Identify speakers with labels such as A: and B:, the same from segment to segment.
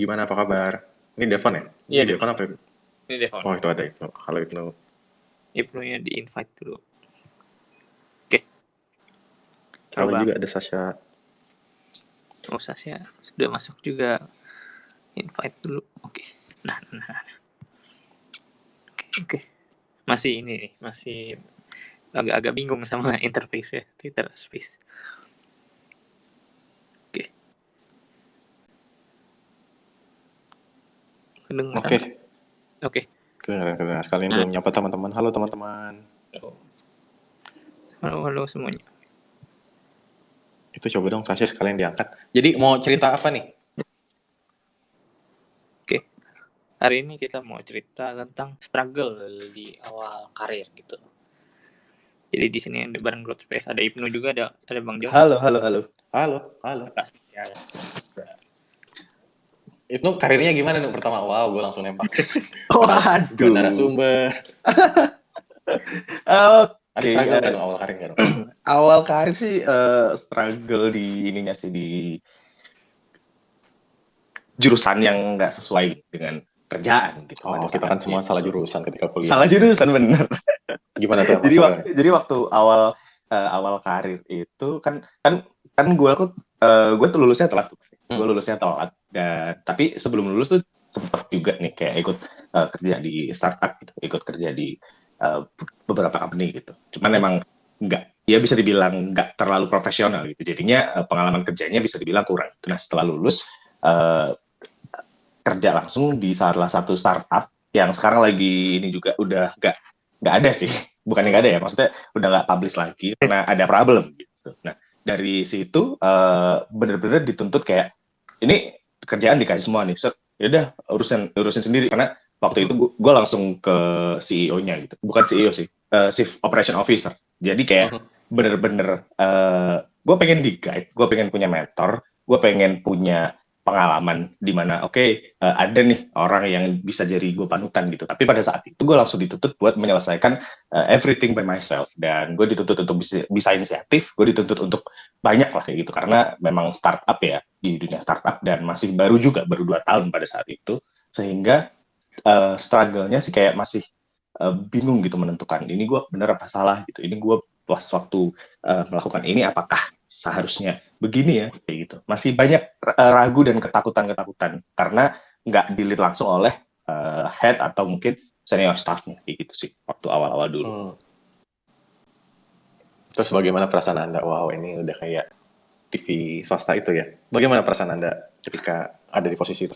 A: gimana apa kabar? Ini Devon ya?
B: Iya,
A: Ini Devon apa?
B: Ini Devon.
A: Oh, itu ada Ibnu. Halo Ibnu.
B: Ibnunya di-invite dulu. Oke.
A: Halo
B: Coba.
A: juga ada Sasha.
B: Oh, Sasha sudah masuk juga. Invite dulu. Oke. Nah. Oke. Masih ini nih, masih agak-agak bingung sama interface-nya Twitter Space. Oke. Kedengeran? Oke.
A: Kedengeran. Sekalian belum nyapa teman-teman. Halo teman-teman.
B: Halo semuanya.
A: Itu coba dong Sasha sekalian diangkat. Jadi mau cerita apa nih?
B: Oke. Hari ini kita mau cerita tentang struggle di awal karir gitu. Jadi di sini ada bareng Growth Space, ada Ibnu juga, ada Bang John.
C: Halo.
B: Ya.
A: Ibnu karirnya gimana nih pertama? Wow, gue langsung nembak.
C: Waduh.
A: Narasumber. Ada struggle kan awal karir kan?
C: Awal karir sih struggle di ininya sih, di jurusan yang nggak sesuai dengan kerjaan gitu.
A: Oh, kita kan semua salah jurusan ketika kuliah.
C: Salah jurusan bener.
A: Gimana tuh?
C: Jadi waktu awal karir itu kan gue tuh lulusnya telat. Gue lulusnya telat. Dan tapi sebelum lulus tuh sempet juga nih kayak ikut kerja di startup gitu, ikut kerja di beberapa company gitu. Cuman emang bisa dibilang nggak terlalu profesional gitu. Jadinya pengalaman kerjanya bisa dibilang kurang. Nah setelah lulus kerja langsung di salah satu startup yang sekarang lagi ini juga udah nggak ada sih, bukannya nggak ada ya, maksudnya udah nggak publish lagi karena ada problem gitu. Nah dari situ bener-bener dituntut kayak ini kerjaan dikasih semua nih, ya udah urusin sendiri, karena waktu itu gue langsung ke CEO-nya gitu, bukan CEO sih, Chief Operation Officer. Jadi kayak bener-bener gue pengen di-guide, gue pengen punya mentor, gue pengen punya pengalaman di mana ada nih orang yang bisa jadi gue panutan gitu. Tapi pada saat itu gue langsung dituntut buat menyelesaikan everything by myself, dan gue dituntut untuk bisa inisiatif, gue dituntut untuk banyak lah kayak gitu, karena memang startup ya, di dunia startup, dan masih baru 2 tahun pada saat itu, sehingga struggle-nya sih kayak masih bingung gitu menentukan ini gue bener apa salah gitu, ini gue waktu melakukan ini apakah seharusnya begini ya, kayak gitu. Masih banyak ragu dan ketakutan karena nggak di-lead langsung oleh head atau mungkin senior staff-nya, kayak gitu sih waktu awal-awal dulu.
A: Terus bagaimana perasaan Anda? Wow, ini udah kayak TV swasta itu ya. Bagaimana perasaan Anda ketika ada di posisi itu?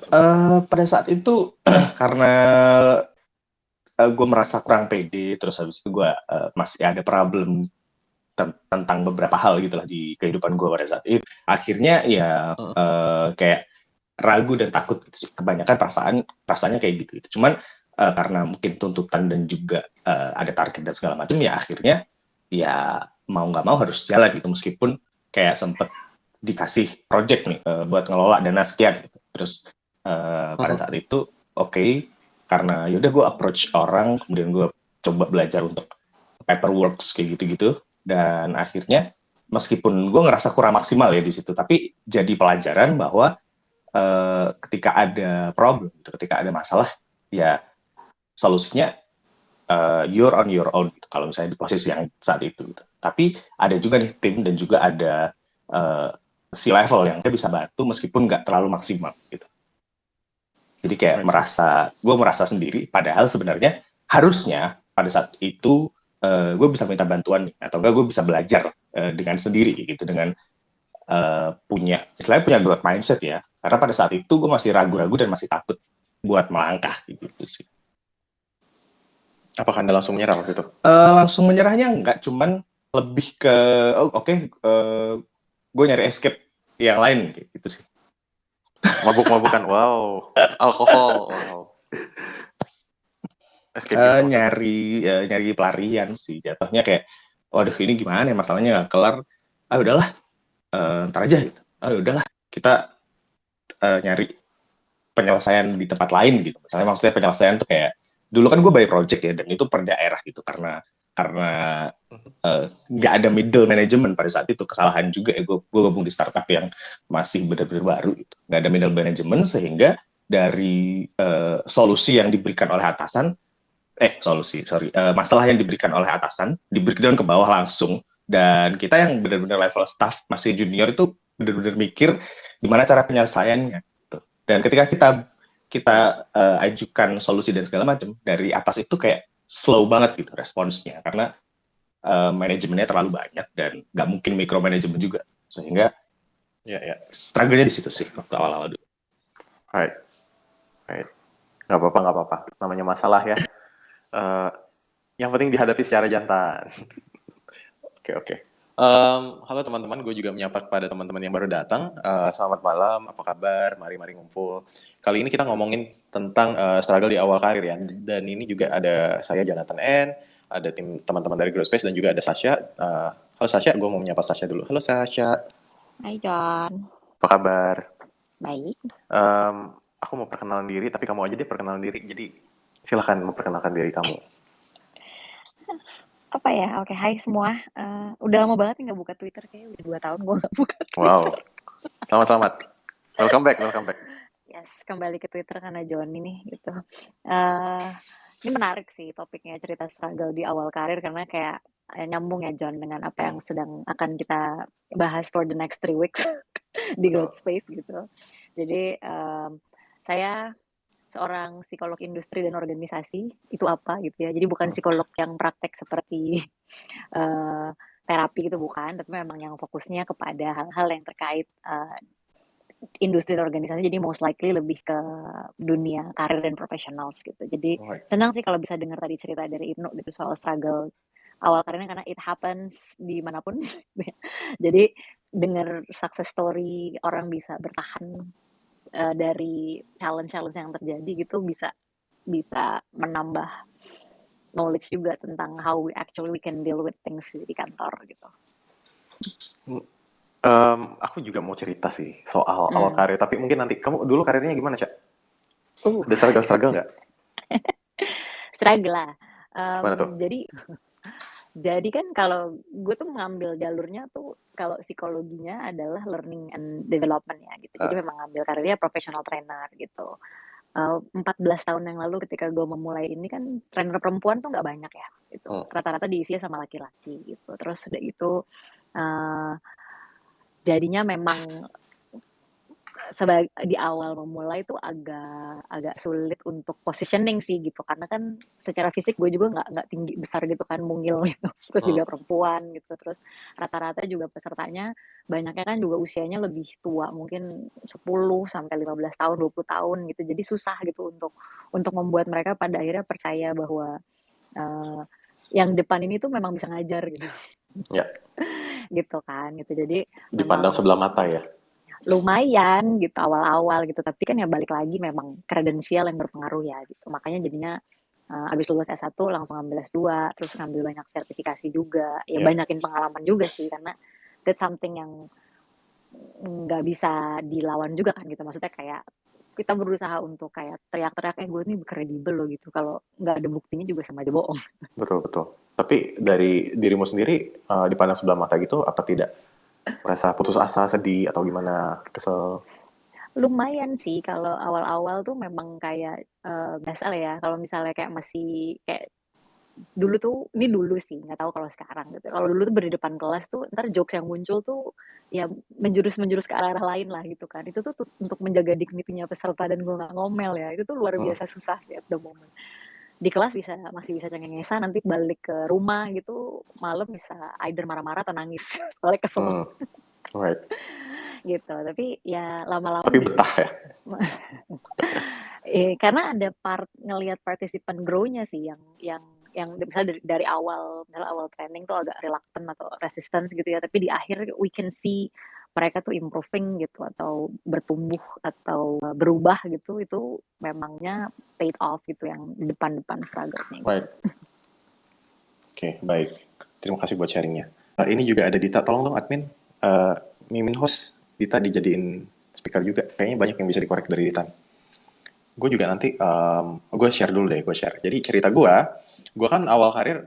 C: Pada saat itu karena gue merasa kurang pede, terus habis itu gue masih ada problem tentang beberapa hal gitulah di kehidupan gue pada saat itu. Akhirnya ya kayak ragu dan takut gitu sih. Kebanyakan perasaannya kayak gitu. Cuman karena mungkin tuntutan dan juga ada target dan segala macam, ya akhirnya ya mau nggak mau harus jalan gitu, meskipun kayak sempet dikasih project nih buat ngelola dana sekian gitu. Terus pada saat itu karena yaudah gue approach orang, kemudian gue coba belajar untuk paperworks kayak gitu-gitu. Dan akhirnya meskipun gue ngerasa kurang maksimal ya di situ, tapi jadi pelajaran bahwa ketika ada problem, ketika ada masalah, ya solusinya you're on your own gitu, kalau misalnya di posisi yang saat itu gitu. Tapi ada juga nih tim dan juga ada C-level yang dia bisa bantu meskipun nggak terlalu maksimal gitu. Jadi kayak gue merasa sendiri, padahal sebenarnya harusnya pada saat itu gue bisa minta bantuan nih, atau enggak gue bisa belajar dengan sendiri gitu, dengan punya growth mindset ya, karena pada saat itu gue masih ragu-ragu dan masih takut buat melangkah gitu sih.
A: Apakah Anda langsung menyerah waktu itu?
C: Langsung menyerahnya enggak, cuman lebih ke gue nyari escape yang lain gitu sih.
A: Mabuk-mabukan, wow, alkohol, wow.
C: Nyari pelarian sih jatuhnya, kayak waduh ini gimana ya, masalahnya nggak kelar, udahlah ntar aja gitu, udahlah kita nyari penyelesaian di tempat lain gitu. Misalnya maksudnya penyelesaian tuh kayak dulu kan gue by project ya, dan itu per daerah gitu, karena nggak ada middle management pada saat itu. Kesalahan juga ya, gue gabung di startup yang masih benar-benar baru gitu, nggak ada middle management, sehingga dari solusi yang diberikan oleh atasan, masalah yang diberikan oleh atasan, diberikan ke bawah langsung, dan kita yang benar-benar level staff masih junior itu benar-benar mikir gimana cara penyelesaiannya. Gitu. Dan ketika kita ajukan solusi dan segala macam dari atas itu kayak slow banget gitu responsnya, karena manajemennya terlalu banyak dan nggak mungkin micromanagement juga, sehingga
A: Ya, ya.
C: struggle-nya di situ sih waktu awal-awal dulu.
A: Right. Nggak apa-apa. Namanya masalah ya. Yang penting dihadapi secara jantan. Oke. Halo teman-teman, gue juga menyapa kepada teman-teman yang baru datang. Selamat malam, apa kabar? Mari ngumpul. Kali ini kita ngomongin tentang struggle di awal karir ya. Dan ini juga ada saya, Jonathan N, ada tim teman-teman dari Grow Space, dan juga ada Sasha. Halo Sasha, gue mau menyapa Sasha dulu. Halo Sasha.
D: Hai John.
A: Apa kabar?
D: Baik.
A: Aku mau perkenalan diri, tapi kamu aja deh perkenalan diri. Jadi silahkan memperkenalkan diri kamu.
D: Apa ya? Oke, hai semua. Udah lama banget nggak buka Twitter, kayaknya udah 2 tahun gue nggak buka Twitter.
A: Wow, selamat. Welcome back.
D: Yes, kembali ke Twitter karena John ini gitu. Ini menarik sih topiknya, cerita struggle di awal karir, karena kayak nyambung ya John dengan apa yang sedang akan kita bahas for the next 3 weeks di Growth Space gitu. Jadi saya seorang psikolog industri dan organisasi, itu apa gitu ya. Jadi bukan psikolog yang praktek seperti terapi gitu, bukan, tapi memang yang fokusnya kepada hal-hal yang terkait industri dan organisasi, jadi most likely lebih ke dunia karir dan professionals gitu. Jadi senang sih kalau bisa dengar tadi cerita dari Ibnu gitu soal struggle awal karirnya, karena it happens dimanapun. Jadi dengar success story orang bisa bertahan dari challenge yang terjadi gitu, bisa menambah knowledge juga tentang how we can deal with things di kantor gitu.
A: Aku juga mau cerita sih soal awal karir, tapi mungkin nanti. Kamu dulu karirnya gimana, Cak? Ada struggle nggak?
D: Struggle lah.
A: Gimana tuh?
D: Jadi kan kalau gue tuh mengambil jalurnya tuh, kalau psikologinya adalah learning and development ya gitu. Jadi memang ngambil karirnya professional trainer gitu. 14 tahun yang lalu ketika gue memulai ini kan trainer perempuan tuh nggak banyak ya gitu. Rata-rata diisi sama laki-laki gitu. Terus udah itu jadinya memang di awal memulai tuh agak sulit untuk positioning sih gitu, karena kan secara fisik gue juga nggak tinggi besar gitu kan, mungil gitu, terus juga perempuan gitu, terus rata-rata juga pesertanya banyaknya kan juga usianya lebih tua, mungkin 10 sampai 15 tahun 20 tahun gitu, jadi susah gitu untuk membuat mereka pada akhirnya percaya bahwa yang depan ini tuh memang bisa ngajar gitu.
A: Ya.
D: Gitu kan gitu, jadi
A: dipandang sebelah mata ya.
D: Lumayan gitu awal-awal gitu, tapi kan ya balik lagi memang kredensial yang berpengaruh ya gitu. Makanya jadinya abis lulus S1 langsung ambil S2, terus ngambil banyak sertifikasi juga, ya banyakin pengalaman juga sih, karena that's something yang nggak bisa dilawan juga kan gitu. Maksudnya kayak kita berusaha untuk kayak teriak-teriak gue nih kredibel loh gitu, kalau nggak ada buktinya juga sama aja bohong.
A: Betul. Tapi dari dirimu sendiri dipandang sebelah mata gitu, apa tidak merasa putus asa, sedih, atau gimana, kesel?
D: Lumayan sih kalau awal-awal tuh memang kayak biasa lah ya, kalau misalnya kayak masih kayak dulu sih, nggak tahu kalau sekarang gitu. Kalau dulu tuh di depan kelas tuh ntar jokes yang muncul tuh ya menjurus ke arah lain lah gitu kan. Itu tuh untuk menjaga dignity-nya peserta dan gue nggak ngomel ya, itu tuh luar biasa susah ya the moment. Di kelas masih bisa cengengesan, nanti balik ke rumah gitu malam bisa either marah-marah atau nangis soalnya kesel.
A: Right.
D: Gitu, tapi ya lama-lama
A: tapi betah ya.
D: Karena ada ngelihat partisipan grow-nya sih yang misalnya dari awal training tuh agak reluctant atau resistance gitu ya, tapi di akhir we can see mereka tuh improving gitu, atau bertumbuh atau berubah gitu, itu memangnya paid off gitu, yang depan struggle-nya gitu.
A: Right. Oke, baik. Terima kasih buat sharingnya. Ini juga ada Dita, tolong dong admin mimin host Dita dijadiin speaker juga. Kayaknya banyak yang bisa dikorek dari Dita. Gue juga nanti, gue share dulu deh, Jadi cerita gue kan awal karir,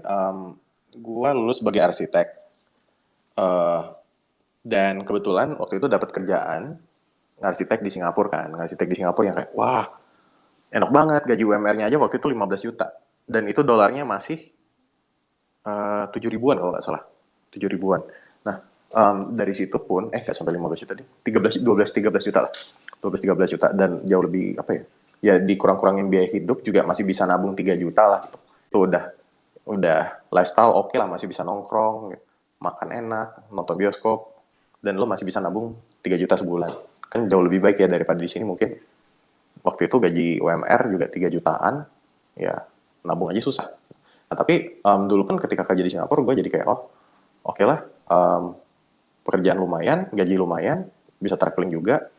A: gue lulus sebagai arsitek. Dan kebetulan waktu itu dapat kerjaan ngarsitek di Singapura kan. Ngarsitek di Singapura yang kayak, wah enak banget, gaji UMR-nya aja waktu itu 15 juta. Dan itu dolarnya masih 7 ribuan kalau nggak salah. 7 ribuan. Nah, dari situ pun, nggak sampai 15 juta deh. 13 juta lah. 12-13 juta. Dan jauh lebih, apa ya, ya dikurang-kurangin biaya hidup juga masih bisa nabung 3 juta lah. Gitu. Itu udah lifestyle oke lah, masih bisa nongkrong, gitu. Makan enak, nonton bioskop, dan lo masih bisa nabung 3 juta sebulan. Kan jauh lebih baik ya daripada di sini mungkin. Waktu itu gaji UMR juga 3 jutaan, ya nabung aja susah. Nah, tapi dulu kan ketika kerja di Singapura, gue jadi kayak, oke lah, pekerjaan lumayan, gaji lumayan, bisa traveling juga,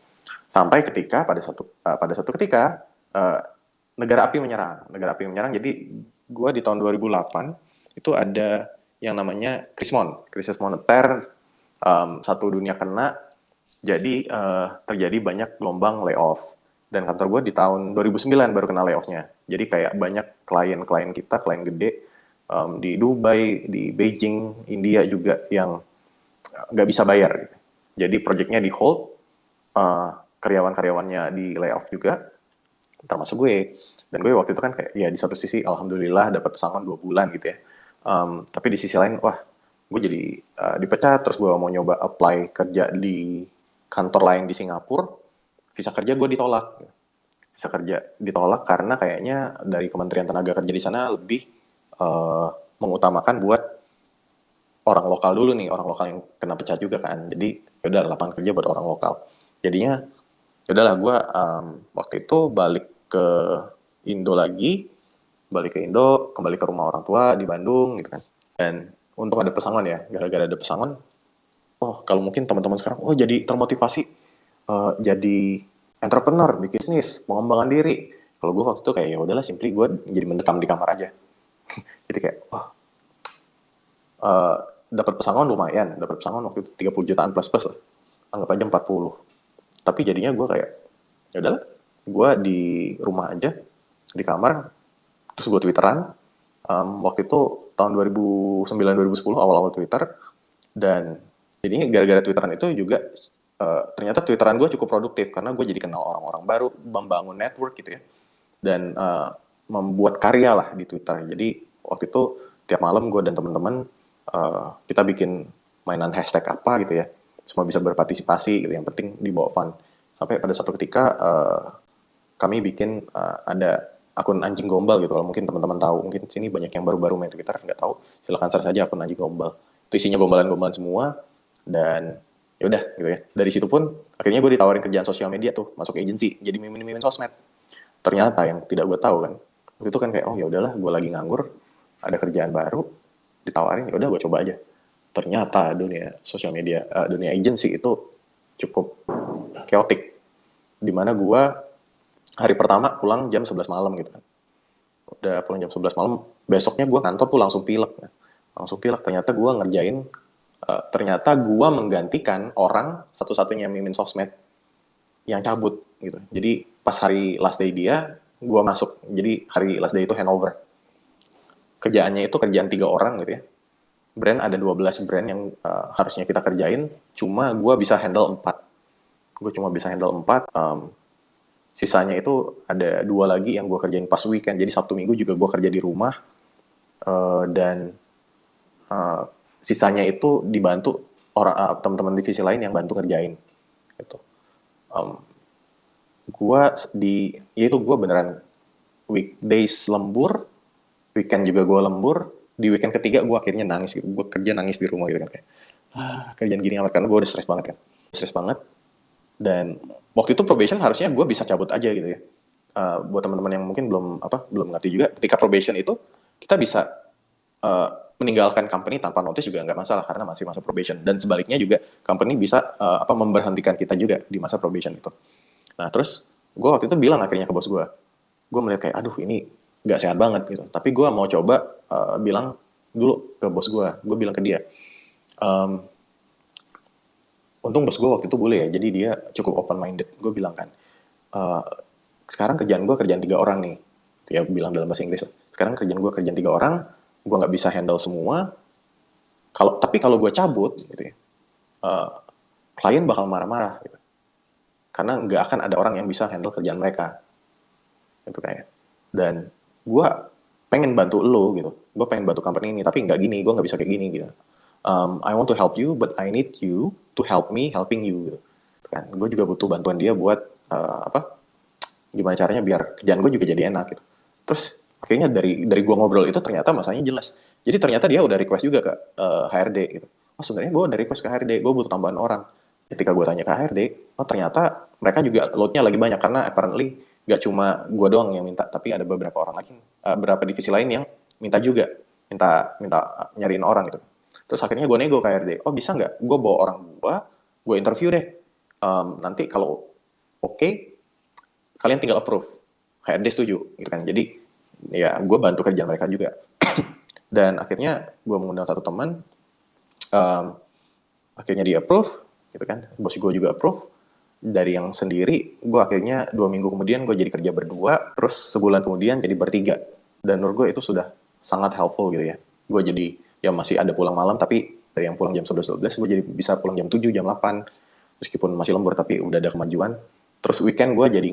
A: sampai ketika pada satu ketika negara api menyerang. Jadi gue di tahun 2008 itu ada yang namanya krisis moneter, satu dunia kena, jadi terjadi banyak gelombang layoff. Dan kantor gue di tahun 2009 baru kena layoff-nya. Jadi kayak banyak klien kita, klien gede di Dubai, di Beijing, India juga yang nggak bisa bayar. Jadi proyeknya di hold, karyawan-karyawannya di layoff juga, termasuk gue. Dan gue waktu itu kan kayak, ya di satu sisi alhamdulillah dapat pesangon 2 bulan gitu ya. Tapi di sisi lain, wah gue jadi dipecat, terus gue mau nyoba apply kerja di kantor lain di Singapura, visa kerja gue ditolak. Visa kerja ditolak karena kayaknya dari Kementerian Tenaga Kerja di sana lebih mengutamakan buat orang lokal dulu nih, orang lokal yang kena pecat juga kan. Jadi yaudah lapangan kerja buat orang lokal. Jadinya yaudahlah gue waktu itu balik ke Indo lagi, kembali ke rumah orang tua di Bandung gitu kan. Dan untuk ada pesangon ya, gara-gara ada pesangon, kalau mungkin teman-teman sekarang, jadi termotivasi jadi entrepreneur, bisnis, pengembangan diri. Kalau gue waktu itu kayak ya udahlah, simply gue jadi mendekam di kamar aja. Jadi kayak, dapat pesangon lumayan, dapat pesangon waktu itu 30 jutaan plus lah, anggap aja 40. Tapi jadinya gue kayak, ya udahlah, gue di rumah aja, di kamar, terus gue twitteran. Waktu itu tahun 2009-2010 awal-awal Twitter, dan jadinya gara-gara twitteran itu juga ternyata twitteran gue cukup produktif karena gue jadi kenal orang-orang baru, membangun network gitu ya, dan membuat karya lah di Twitter. Jadi waktu itu tiap malam gue dan teman-teman kita bikin mainan hashtag apa gitu ya, semua bisa berpartisipasi gitu, yang penting dibawa fun. Sampai pada suatu ketika kami bikin ada akun anjing gombal gitu. Kalau mungkin teman-teman tahu, mungkin sini banyak yang baru-baru main Twitter, nggak tahu, silakan search saja akun anjing gombal. Itu isinya gombalan-gombalan semua, dan yaudah gitu ya. Dari situ pun akhirnya gue ditawarin kerjaan sosial media tuh, masuk agency, jadi mimin sosmed. Ternyata yang tidak gue tahu kan, waktu itu kan kayak ya udahlah, gue lagi nganggur, ada kerjaan baru, ditawarin, ya udah gue coba aja. Ternyata dunia sosial media, dunia agency itu cukup chaotic, dimana gue hari pertama pulang jam 11 malam gitu kan. Udah pulang jam 11 malam, besoknya gue kantor tuh langsung pilek. Ternyata gue ngerjain, ternyata gue menggantikan orang satu-satunya mimin sosmed yang cabut gitu. Jadi pas hari last day dia, gue masuk. Jadi hari last day itu handover. Kerjaannya itu kerjaan 3 orang gitu ya. Brand ada 12 brand yang harusnya kita kerjain, cuma gue bisa handle 4. Sisanya itu ada 2 lagi yang gue kerjain pas weekend. Jadi Sabtu Minggu juga gue kerja di rumah, dan sisanya itu dibantu orang teman-teman divisi lain yang bantu ngerjain gitu. Gue beneran weekdays lembur, weekend juga gue lembur. Di weekend ketiga gue akhirnya nangis gitu. Gue kerja nangis di rumah gitu kan, kayak kerjaan gini amat, karena gue udah stres banget. Dan waktu itu probation harusnya gue bisa cabut aja gitu ya. Buat teman-teman yang mungkin belum ngerti juga, ketika probation itu kita bisa meninggalkan company tanpa notice juga nggak masalah karena masih masa probation. Dan sebaliknya juga company bisa memberhentikan kita juga di masa probation itu. Nah terus gue waktu itu bilang akhirnya ke bos gue melihat kayak ini nggak sehat banget gitu. Tapi gue mau coba bilang dulu ke bos gue bilang ke dia. Untung bos gue waktu itu boleh ya, jadi dia cukup open minded. Gue bilang kan, sekarang kerjaan 3 orang nih. Dia bilang dalam bahasa Inggris. Sekarang kerjaan 3 orang, gue nggak bisa handle semua. Tapi kalau gue cabut, gitu ya, klien bakal marah-marah. Gitu. karena nggak akan ada orang yang bisa handle kerjaan mereka. Itu kayak, dan gue pengen bantu lo gitu, gue pengen bantu company ini, tapi nggak gini, gue nggak bisa kayak gini gitu. I want to help you, but I need you to help me helping you gitu. Kan, gue juga butuh bantuan dia buat gimana caranya biar kerjaan gue juga jadi enak gitu. Terus akhirnya dari gue ngobrol itu ternyata masalahnya jelas. Jadi ternyata dia udah request juga ke HRD gitu. Oh sebenarnya gue udah request ke HRD, gue butuh tambahan orang. Ketika gue tanya ke HRD, oh ternyata mereka juga load-nya lagi banyak karena apparently gak cuma gue doang yang minta, tapi ada beberapa orang lagi, beberapa divisi lain yang minta juga, minta nyariin orang gitu. Terus akhirnya gue nego ke HRD, oh bisa nggak gue bawa orang gue interview deh. Nanti kalau oke, kalian tinggal approve. HRD setuju gitu kan. Jadi ya gue bantu kerjaan mereka juga. Dan akhirnya gue mengundang satu teman, akhirnya dia approve gitu kan. Bos gue juga approve. Dari yang sendiri, gue akhirnya 2 minggu kemudian gue jadi kerja berdua, terus sebulan kemudian jadi bertiga. Dan menurut gue itu sudah sangat helpful gitu ya. Gue jadi, ya masih ada pulang malam, tapi dari yang pulang jam 11-12, gue jadi bisa pulang jam 7, jam 8. Meskipun masih lembur, tapi udah ada kemajuan. Terus weekend gue jadi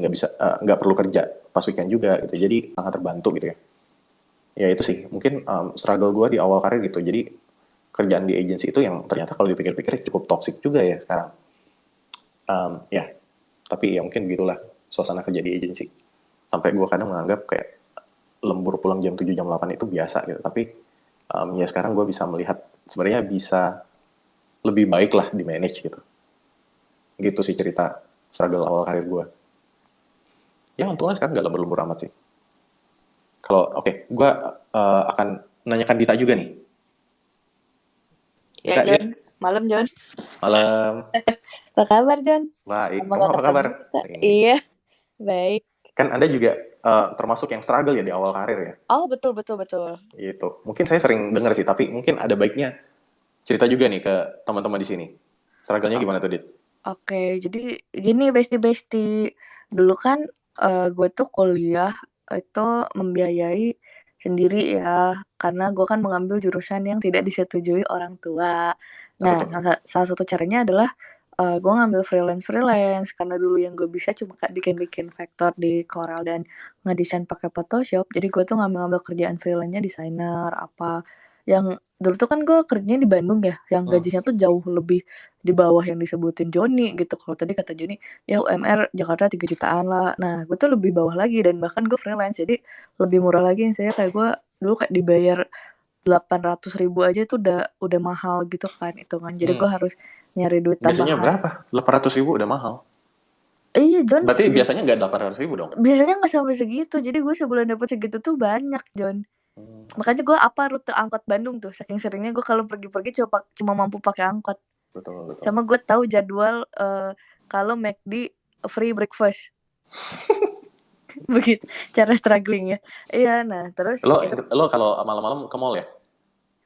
A: nggak perlu kerja pas weekend juga gitu. Jadi sangat terbantu gitu ya. Ya itu sih, mungkin struggle gue di awal karir gitu. Jadi kerjaan di agency itu yang ternyata kalau dipikir-pikir cukup toxic juga ya sekarang. Ya, tapi ya mungkin begitulah suasana kerja di agency. Sampai gue kadang menganggap kayak lembur pulang jam 7, jam 8 itu biasa gitu. Tapi ya sekarang gue bisa melihat sebenarnya bisa lebih baik lah di manage gitu. Gitu sih cerita struggle awal karir gue. Ya untungnya sekarang gak lembur-lembur amat sih. Kalau oke, gue akan nanyakan Dita juga nih.
E: Ya,
A: Dita,
E: John. Malam, John.
A: Malam.
E: Apa kabar, John?
A: Baik,
E: Lama
A: kamu
E: gak
A: apa kabar?
E: ketemu. Iya, baik.
A: Kan Anda juga termasuk yang struggle ya di awal karir ya?
E: Oh, betul.
A: Gitu. Mungkin saya sering dengar sih, tapi mungkin ada baiknya cerita juga nih ke teman-teman di sini. Struggle-nya gimana tuh, Dit?
E: Oke, jadi gini besti. Dulu kan gue tuh kuliah itu membiayai sendiri ya, karena gue kan mengambil jurusan yang tidak disetujui orang tua. Nah, salah satu caranya adalah gue ngambil freelance karena dulu yang gue bisa cuma bikin vektor di Corel dan ngedesain pakai Photoshop. Jadi gue tuh ngambil kerjaan freelance-nya desainer apa. Yang dulu tuh kan gue kerjanya di Bandung ya, yang gajinya tuh jauh lebih di bawah yang disebutin Joni gitu. Kalau tadi kata Joni, ya UMR Jakarta 3 jutaan lah. Nah, gue tuh lebih bawah lagi dan bahkan gue freelance. Jadi lebih murah lagi. Saya kayak gue dulu kayak dibayar 800.000 aja itu udah mahal gitu kan hitungan. Jadi gue harus nyari duit
A: Biasanya
E: tambahan.
A: berapa? 800.000 udah mahal.
E: Iya, John.
A: Berarti biasanya nggak 800.000 dong?
E: Biasanya nggak sampai segitu. Jadi gue sebulan dapat segitu tuh banyak, John. Makanya gue apa rute angkot Bandung tuh. Saking seringnya gue kalau pergi-pergi cuma mampu pakai angkot.
A: Betul.
E: Sama gue tahu jadwal kalau McD free breakfast. Begitu cara strugglingnya. Iya, nah terus
A: lo kalau malam-malam ke mall ya?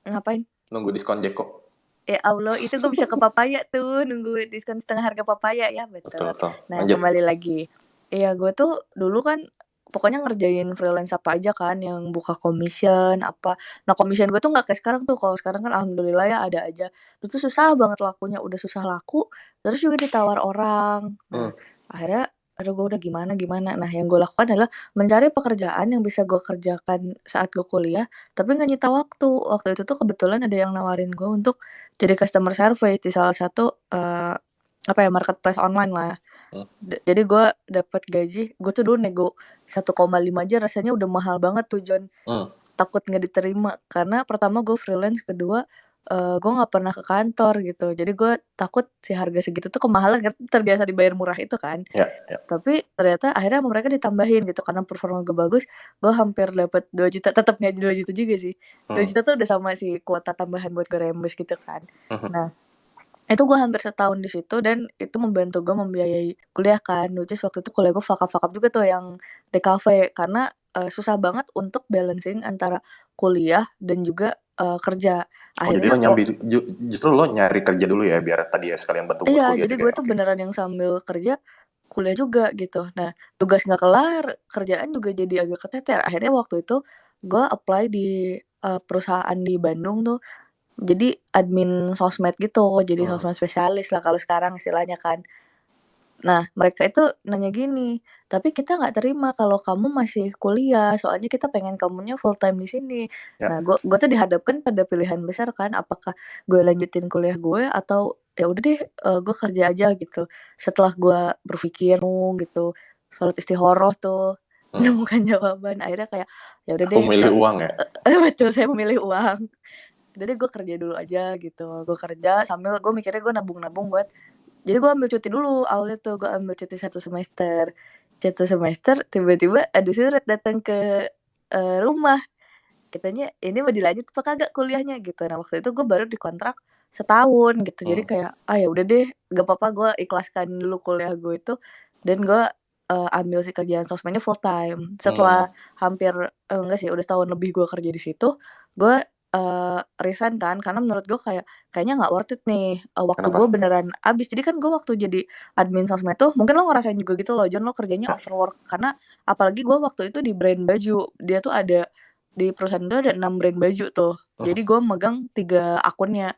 E: Ngapain?
A: Nunggu diskon Jeko.
E: Ya Allah, itu gue bisa ke Papaya tuh, nunggu diskon setengah harga Papaya ya, betul. Nah,
A: lanjut.
E: Kembali lagi. Iya, gue tuh dulu kan pokoknya ngerjain freelance apa aja kan, yang buka commission apa. Nah, commission gue tuh nggak kayak sekarang tuh. Kalau sekarang kan alhamdulillah ya ada aja. Itu susah banget lakunya, udah susah laku, terus juga ditawar orang. Nah, akhirnya aduh gue udah gimana. Nah, yang gue lakukan adalah mencari pekerjaan yang bisa gue kerjakan saat gue kuliah, tapi nggak nyita waktu. Waktu itu tuh kebetulan ada yang nawarin gue untuk jadi customer service di salah satu marketplace online lah. Jadi gue dapat gaji, gue tuh dulu nego 1,5 aja rasanya udah mahal banget tuh, John. Takut nggak diterima karena pertama gue freelance, kedua gue nggak pernah ke kantor gitu. Jadi gue takut si harga segitu tuh kemahalan karena terbiasa dibayar murah itu kan.
A: Ya.
E: Tapi ternyata akhirnya sama mereka ditambahin gitu karena performa gue bagus. Gue hampir dapat 2 juta, tetap nggak 2 juta juga sih. 2 juta tuh udah sama si kuota tambahan buat gue reimburse gitu kan. Nah, itu gue hampir setahun di situ dan itu membantu gue membiayai kuliah kan. Which is waktu itu kuliah gue fuck up juga tuh yang DKV karena susah banget untuk balancing antara kuliah dan juga kerja.
A: Akhirnya jadi justru lo nyari kerja dulu ya biar tadi ya sekalian bantu buat kuliah.
E: Iya, jadi gue tuh beneran yang sambil kerja kuliah juga gitu. Nah, tugas nggak kelar, kerjaan juga jadi agak keteter. Akhirnya waktu itu gue apply di perusahaan di Bandung tuh. Jadi admin sosmed gitu, jadi sosmed spesialis lah kalau sekarang istilahnya kan. Nah, mereka itu nanya gini, "Tapi kita nggak terima kalau kamu masih kuliah, soalnya kita pengen kamunya full time di sini."
A: Ya.
E: Nah, gue tuh dihadapkan pada pilihan besar kan, apakah gue lanjutin kuliah gue atau ya udah deh, gue kerja aja gitu. Setelah gue berpikir gitu, sholat istikharah tuh, menemukan jawaban, akhirnya kayak, ya udah deh,
A: Memilih uang ya?
E: betul, saya memilih uang. Udah deh gue kerja dulu aja gitu, gue kerja sambil gue mikirnya gue nabung-nabung buat jadi gue ambil cuti dulu, awalnya tuh gue ambil cuti 1 semester. 1 semester tiba-tiba ada surat datang ke, rumah, katanya, "Ini mau dilanjut apa kagak kuliahnya?" Gitu. Nah waktu itu gue baru dikontrak setahun gitu, jadi kayak, "Ah ya udah deh, gak apa-apa gue ikhlaskan dulu kuliah gue itu, dan gue, ambil si kerjaan sosmednya full time." Setelah hampir enggak sih, udah setahun lebih gue kerja di situ, gue, resign kan, karena menurut gue kayak, kayaknya nggak worth it nih, waktu gue
A: Kenapa?
E: beneran habis. Jadi kan gue waktu jadi admin sosmed tuh, mungkin lo ngerasain juga gitu loh Jon, lo kerjanya
A: Ya.
E: overwork. Karena apalagi gue waktu itu di brand baju, dia tuh ada di perusahaan itu ada 6 brand baju tuh. Jadi gue megang 3 akunnya.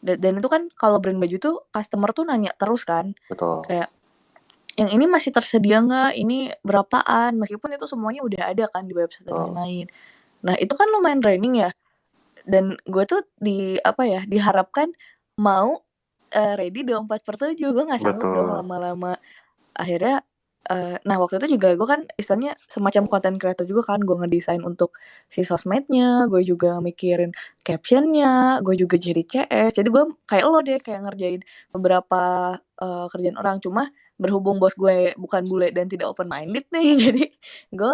E: Dan itu kan kalau brand baju tuh customer tuh nanya terus kan,
A: Betul.
E: kayak, "Yang ini masih tersedia nggak? Ini berapaan?" Meskipun itu semuanya udah ada kan di website dan
A: Betul.
E: lain-lain. Nah itu kan lumayan draining ya, dan gue tuh diharapkan mau, ready 24/7, gue nggak sanggup dong
A: Betul.
E: lama-lama. Akhirnya, nah waktu itu juga gue kan istilahnya semacam content creator juga kan, gue ngedesain untuk si sosmednya, gue juga mikirin caption-nya, gue juga jadi CS. Jadi gue kayak lo deh, kayak ngerjain beberapa, kerjaan orang. Cuma berhubung bos gue bukan bule dan tidak open minded nih, jadi gue,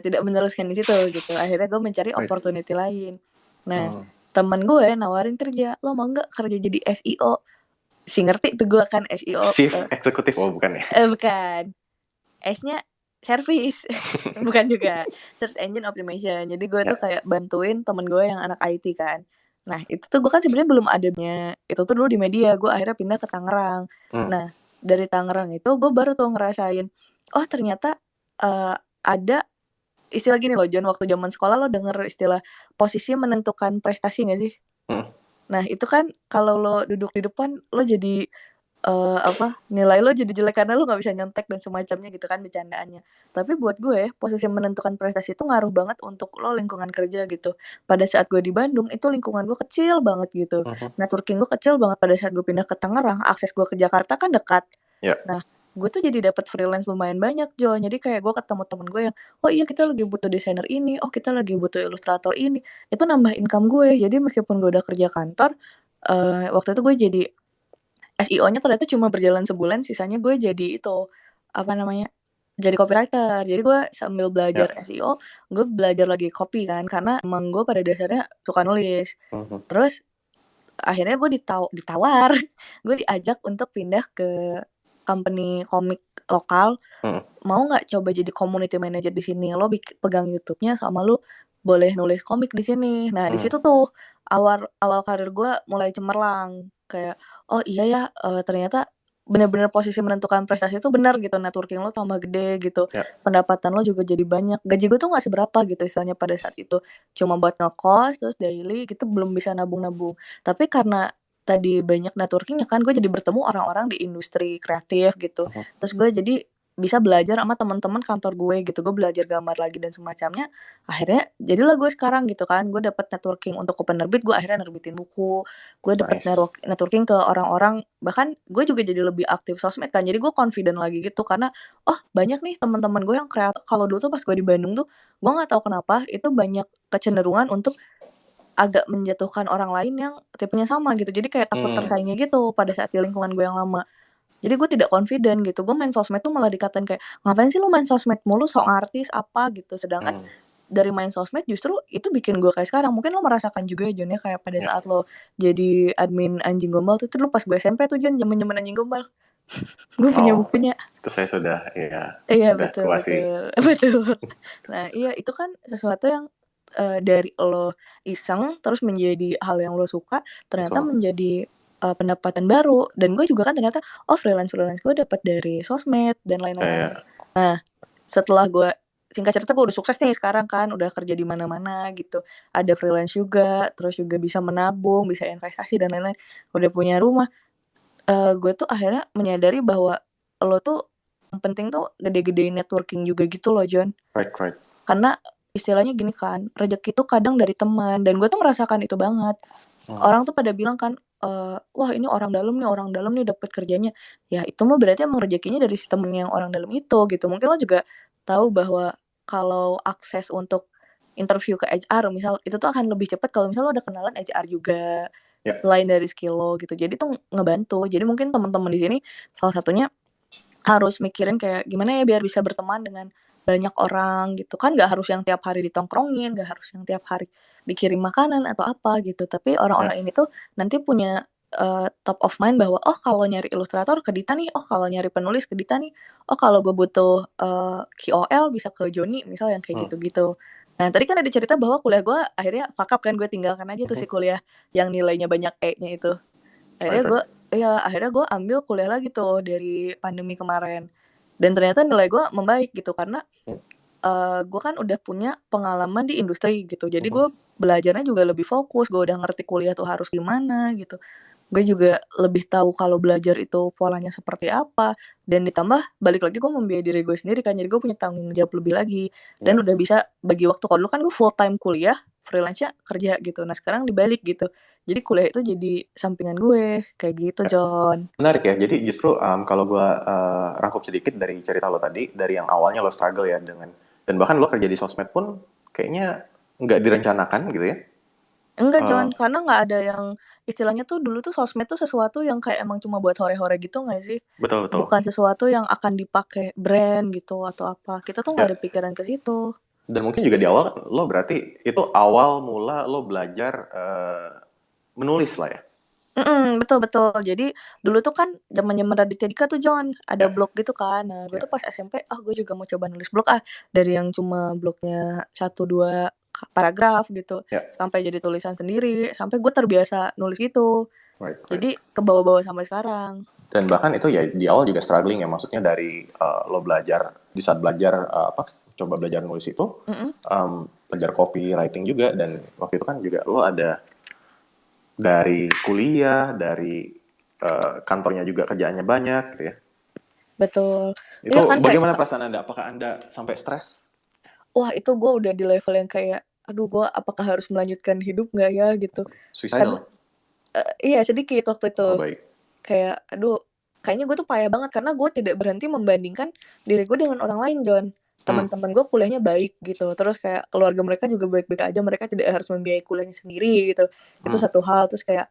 E: tidak meneruskan di situ gitu. Akhirnya gue mencari
A: Baik.
E: opportunity lain. Nah, temen gue nawarin kerja, "Lo mau nggak kerja jadi SEO?" Si ngerti tuh gue kan SEO,
A: Chief eksekutif, oh bukan ya?
E: bukan. S-nya service, bukan juga, search engine optimization. Jadi gue tuh
A: Ya.
E: kayak bantuin temen gue yang anak IT kan. Nah itu tuh gue kan sebenarnya belum adanya, itu tuh dulu di media, gue akhirnya pindah ke Tangerang. Nah dari Tangerang itu gue baru tuh ngerasain, oh ternyata, ada istilah gini loh Jon, waktu zaman sekolah lo denger istilah posisi menentukan prestasi nggak sih? Nah itu kan kalau lo duduk di depan, lo jadi nilai lo jadi jelek karena lo nggak bisa nyontek dan semacamnya gitu kan bercandaannya. Tapi buat gue, posisi menentukan prestasi itu ngaruh banget untuk lo lingkungan kerja gitu. Pada saat gue di Bandung, itu lingkungan gue kecil banget gitu. Networking gue kecil banget. Pada saat gue pindah ke Tangerang, akses gue ke Jakarta kan dekat.
A: Ya.
E: Nah, gue tuh jadi dapat freelance lumayan banyak, Jo. Jadi kayak gue ketemu temen gue yang, "Oh iya kita lagi butuh desainer ini, oh kita lagi butuh ilustrator ini." Itu nambah income gue. Jadi meskipun gue udah kerja kantor, waktu itu gue jadi SEO-nya ternyata cuma berjalan sebulan, sisanya gue jadi itu, apa namanya, jadi copywriter. Jadi gue sambil belajar SEO, gue belajar lagi copy kan, karena emang gue pada dasarnya suka nulis. Terus akhirnya gue ditawar, gue diajak untuk pindah ke company komik lokal, mau nggak coba jadi community manager di sini? Lo pegang YouTube-nya sama lo boleh nulis komik di sini. Nah di situ tuh awal karir gue mulai cemerlang, kayak, oh iya ya, ternyata bener-bener posisi menentukan prestasi itu benar gitu, networking lo tambah gede gitu, pendapatan lo juga jadi banyak. Gaji gue tuh nggak seberapa gitu istilahnya pada saat itu, cuma buat ngekos, terus daily gitu belum bisa nabung-nabung. Tapi karena tadi banyak networking-nya kan, gue jadi bertemu orang-orang di industri kreatif gitu. Terus gue jadi bisa belajar sama teman-teman kantor gue gitu, gue belajar gambar lagi dan semacamnya, akhirnya jadilah gue sekarang gitu kan, gue dapet networking untuk ke penerbit, gue akhirnya nerbitin buku, gue dapet
A: Nice.
E: networking ke orang-orang, bahkan gue juga jadi lebih aktif sosmed kan, jadi gue confident lagi gitu karena, oh banyak nih teman-teman gue yang kreatif. Kalau dulu tuh pas gue di Bandung tuh, gue nggak tahu kenapa itu banyak kecenderungan untuk agak menjatuhkan orang lain yang tipenya sama gitu, jadi kayak takut tersaingi gitu pada saat di lingkungan gue yang lama. Jadi gue tidak confident gitu, gue main sosmed tuh malah dikatain kayak, "Ngapain sih lu main sosmed mulu, sok artis apa," gitu. Sedangkan dari main sosmed justru itu bikin gue kayak sekarang. Mungkin lo merasakan juga ya Jon ya, kayak pada saat lo jadi admin Anjing Gombal tuh dulu pas gue SMP tuh Jon, zaman-zaman Anjing Gombal. Gue punya bukunya.
A: Itu saya sudah, ya,
E: Iya
A: udah
E: betul
A: tua sih.
E: betul. Nah iya itu kan sesuatu yang, dari lo iseng terus menjadi hal yang lo suka, ternyata
A: Betul.
E: menjadi, pendapatan baru. Dan gue juga kan ternyata, oh freelance gue dapat dari sosmed dan lain-lain. Nah setelah gue singkat cerita gue udah sukses nih sekarang kan, udah kerja di mana-mana gitu, ada freelance juga, terus juga bisa menabung, bisa investasi dan lain-lain, udah punya rumah, gue tuh akhirnya menyadari bahwa lo tuh yang penting tuh gede-gedein networking juga gitu loh, John.
A: Right.
E: Karena istilahnya gini kan, rezeki tuh kadang dari teman, dan gue tuh merasakan itu banget. Orang tuh pada bilang kan, wah ini orang dalam nih dapat kerjanya. Ya itu mah berarti emang rezekinya dari si temen yang orang dalam itu gitu. Mungkin lo juga tahu bahwa kalau akses untuk interview ke HR misal, itu tuh akan lebih cepat kalau misal lo ada kenalan HR juga,
A: Ya.
E: selain dari skill lo gitu. Jadi tuh ngebantu. Jadi mungkin teman-teman di sini salah satunya harus mikirin kayak gimana ya biar bisa berteman dengan banyak orang gitu kan, nggak harus yang tiap hari ditongkrongin, nggak harus yang tiap hari dikirim makanan atau apa gitu, tapi orang-orang ini tuh nanti punya top of mind bahwa oh kalau nyari ilustrator ke Dita nih, oh kalau nyari penulis ke Dita nih, oh kalau gue butuh KOL bisa ke Joni misal, yang kayak gitu-gitu. Nah tadi kan ada cerita bahwa kuliah gue akhirnya fuck up kan, gue tinggalkan aja tuh si kuliah yang nilainya banyak E-nya itu. Akhirnya gue ambil kuliah lagi tuh dari pandemi kemarin, dan ternyata nilai gue membaik gitu karena gue kan udah punya pengalaman di industri gitu, jadi gue belajarnya juga lebih fokus, gue udah ngerti kuliah tuh harus gimana gitu, gue juga lebih tahu kalau belajar itu polanya seperti apa, dan ditambah balik lagi gue membiayai diri gue sendiri kan, jadi gue punya tanggung jawab lebih lagi dan udah bisa bagi waktu. Kalau dulu kan gue full time kuliah, freelance-nya kerja gitu, nah sekarang dibalik gitu, jadi kuliah itu jadi sampingan gue kayak gitu, John.
A: Menarik ya. Jadi justru kalau gue rangkup sedikit dari cerita lo tadi, dari yang awalnya lo struggle ya dengan, dan bahkan lo kerja di sosmed pun kayaknya nggak direncanakan gitu ya.
E: Enggak, John, karena nggak ada yang istilahnya tuh dulu tuh sosmed tuh sesuatu yang kayak emang cuma buat hore-hore gitu nggak sih?
A: Betul.
E: Bukan sesuatu yang akan dipakai brand gitu atau apa. Kita tuh nggak ada pikiran ke situ.
A: Dan mungkin juga di awal lo berarti itu awal mula lo belajar menulis lah ya.
E: Betul. Jadi dulu tuh kan zaman-zaman Raditya Dika tuh, John, ada blog gitu kan. Nah, gue tuh pas SMP, gue juga mau coba nulis blog dari yang cuma blognya 1-2 paragraf gitu, sampai jadi tulisan sendiri, sampai gue terbiasa nulis gitu.
A: Right.
E: Jadi ke bawah-bawah sampai sekarang.
A: Dan bahkan itu ya di awal juga struggling ya, maksudnya dari lo belajar, di saat belajar coba belajar nulis itu, belajar copywriting juga, dan waktu itu kan juga lo ada dari kuliah, dari kantornya juga kerjaannya banyak gitu ya.
E: Betul.
A: Itu kan bagaimana perasaan Anda? Apakah Anda sampai stres?
E: Wah, itu gue udah di level yang kayak, aduh gue apakah harus melanjutkan hidup nggak ya gitu.
A: Suicidal?
E: Iya sedikit waktu itu.
A: Oh, baik.
E: Kayak, aduh, kayaknya gue tuh payah banget karena gue tidak berhenti membandingkan diri gue dengan orang lain, John. Teman-teman gue kuliahnya baik gitu, terus kayak keluarga mereka juga baik-baik aja, mereka tidak harus membiayai kuliahnya sendiri gitu. Itu satu hal. Terus kayak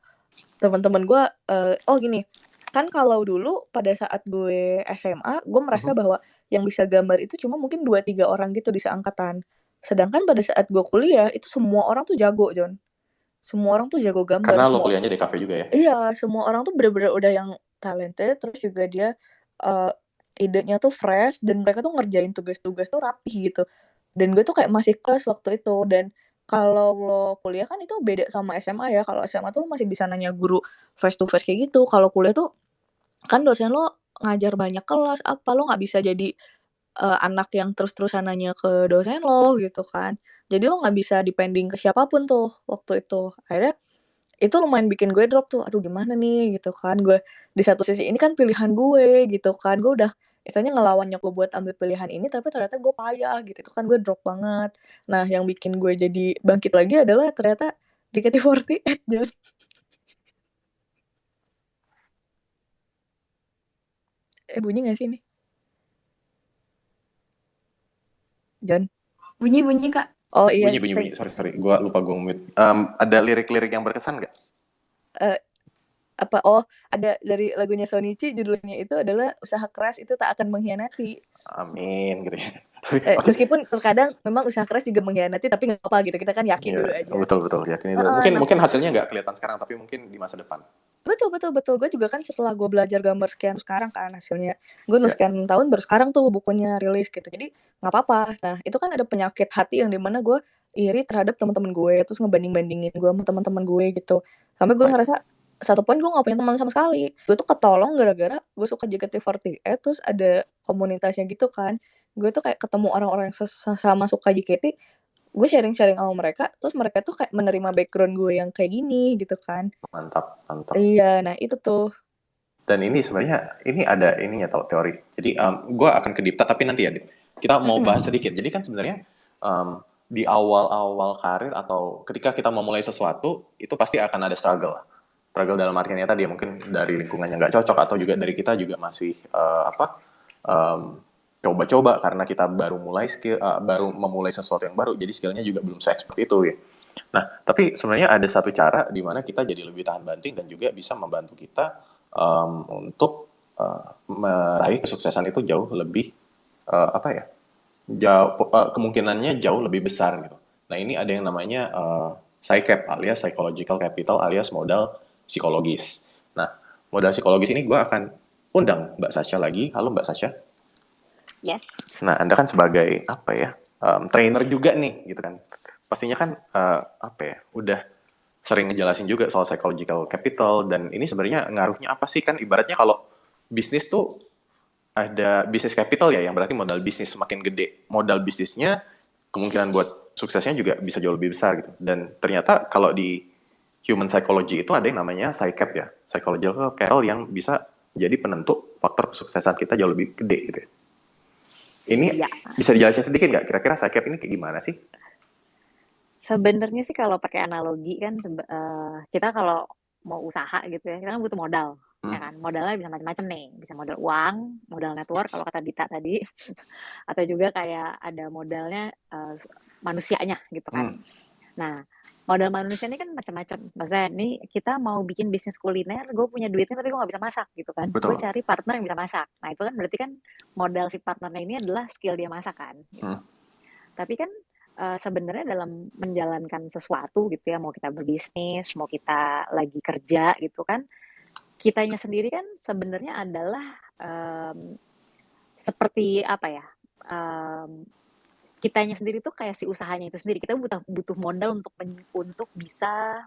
E: teman-teman gue, gini, kan kalau dulu pada saat gue SMA, gue merasa bahwa yang bisa gambar itu cuma mungkin 2-3 orang gitu di seangkatan. Sedangkan pada saat gue kuliah, itu semua orang tuh jago, John. Semua orang tuh jago gambar.
A: Karena lo kuliahnya di kafe juga ya?
E: Iya, semua orang tuh bener-bener udah yang talented, terus juga dia idenya tuh fresh, dan mereka tuh ngerjain tugas-tugas tuh rapih gitu. Dan gue tuh kayak masih kelas waktu itu. Dan kalau lo kuliah kan itu beda sama SMA ya. Kalau SMA tuh lo masih bisa nanya guru face to face kayak gitu. Kalau kuliah tuh kan dosen lo ngajar banyak kelas, apa lo nggak bisa jadi anak yang terus-terusan nanya ke dosen lo gitu kan. Jadi lo nggak bisa depending ke siapapun tuh waktu itu. Akhirnya itu lumayan bikin gue drop tuh, aduh gimana nih gitu kan. Gue di satu sisi ini kan pilihan gue gitu kan, gue udah istilahnya ngelawan nyokap buat ambil pilihan ini, tapi ternyata gue payah gitu, itu kan gue drop banget. Nah yang bikin gue jadi bangkit lagi adalah ternyata JKT48, John. Bunyi gak sih ini? John?
F: Bunyi, Kak.
E: Oh iya.
A: Bunyi. Sorry. Gue lupa gue mute. Ada lirik-lirik yang berkesan gak?
E: Ada dari lagunya Shonichi, judulnya itu adalah usaha keras itu tak akan mengkhianati.
A: Amin gitu ya.
E: Meskipun terkadang memang usaha keras juga mengkhianati, tapi nggak apa gitu, kita kan yakin dulu aja.
A: Betul yakin itu. Mungkin hasilnya nggak kelihatan sekarang, tapi mungkin di masa depan.
E: Betul. Gue juga kan setelah gue belajar gambar sekian sekarang kan hasilnya, gue sekian tahun baru sekarang tuh bukunya rilis gitu, jadi nggak apa-apa. Nah itu kan ada penyakit hati yang dimana gue iri terhadap teman-teman gue, terus ngebanding-bandingin gue sama teman-teman gue gitu, sampai gue ngerasa satu poin gue nggak punya teman sama sekali. Gue tuh ketolong gara-gara gue suka JKT48, terus ada komunitasnya gitu kan. Gue tuh kayak ketemu orang-orang yang sama suka JKT, gue sharing-sharing sama mereka, terus mereka tuh kayak menerima background gue yang kayak gini gitu kan.
A: Mantap.
E: Iya, nah itu tuh.
A: Dan ini sebenarnya ini ada ininya tau teori. Jadi gue akan ke deep tapi nanti ya, Dit. Kita mau bahas sedikit. Jadi kan sebenarnya di awal-awal karir atau ketika kita memulai sesuatu itu pasti akan ada struggle. Struggle dalam artiannya tadi ya mungkin dari lingkungan yang nggak cocok atau juga dari kita juga masih coba-coba karena kita baru memulai sesuatu yang baru, jadi skillnya juga belum se-expert itu ya. Nah, tapi sebenarnya ada satu cara di mana kita jadi lebih tahan banting dan juga bisa membantu kita untuk meraih kesuksesan itu jauh lebih kemungkinannya jauh lebih besar gitu. Nah, ini ada yang namanya PsyCap alias psychological capital alias modal psikologis. Nah, modal psikologis ini gue akan undang Mbak Sasha lagi. Halo Mbak Sasha.
D: Yes.
A: Nah, Anda kan sebagai trainer juga nih, gitu kan. Pastinya kan udah sering ngejelasin juga soal psychological capital dan ini sebenarnya ngaruhnya apa sih kan? Ibaratnya kalau bisnis tuh ada business capital ya, yang berarti modal bisnis semakin gede, modal bisnisnya kemungkinan buat suksesnya juga bisa jauh lebih besar gitu. Dan ternyata kalau di human psychology itu ada yang namanya PsyCap ya, psychological capital yang bisa jadi penentu faktor kesuksesan kita jauh lebih gede gitu ya. Ini bisa dijelasin sedikit nggak? Kira-kira PsyCap ini kayak gimana sih?
D: Sebenarnya sih kalau pakai analogi kan kita kalau mau usaha gitu ya, kita kan butuh modal, ya kan? Modalnya bisa macam-macam nih, bisa modal uang, modal network kalau kata Dita tadi, atau juga kayak ada modalnya manusianya gitu kan. Nah, modal manusia ini kan macam-macam. Maksudnya nih kita mau bikin bisnis kuliner, gue punya duitnya tapi gue nggak bisa masak gitu kan. Gue cari partner yang bisa masak. Nah itu kan berarti kan modal si partnernya ini adalah skill dia masak kan. Gitu. Tapi kan sebenarnya dalam menjalankan sesuatu gitu ya, mau kita berbisnis, mau kita lagi kerja gitu kan, kitanya sendiri kan sebenarnya adalah seperti apa ya? Kitanya sendiri tuh kayak si usahanya itu sendiri. Kita butuh modal untuk bisa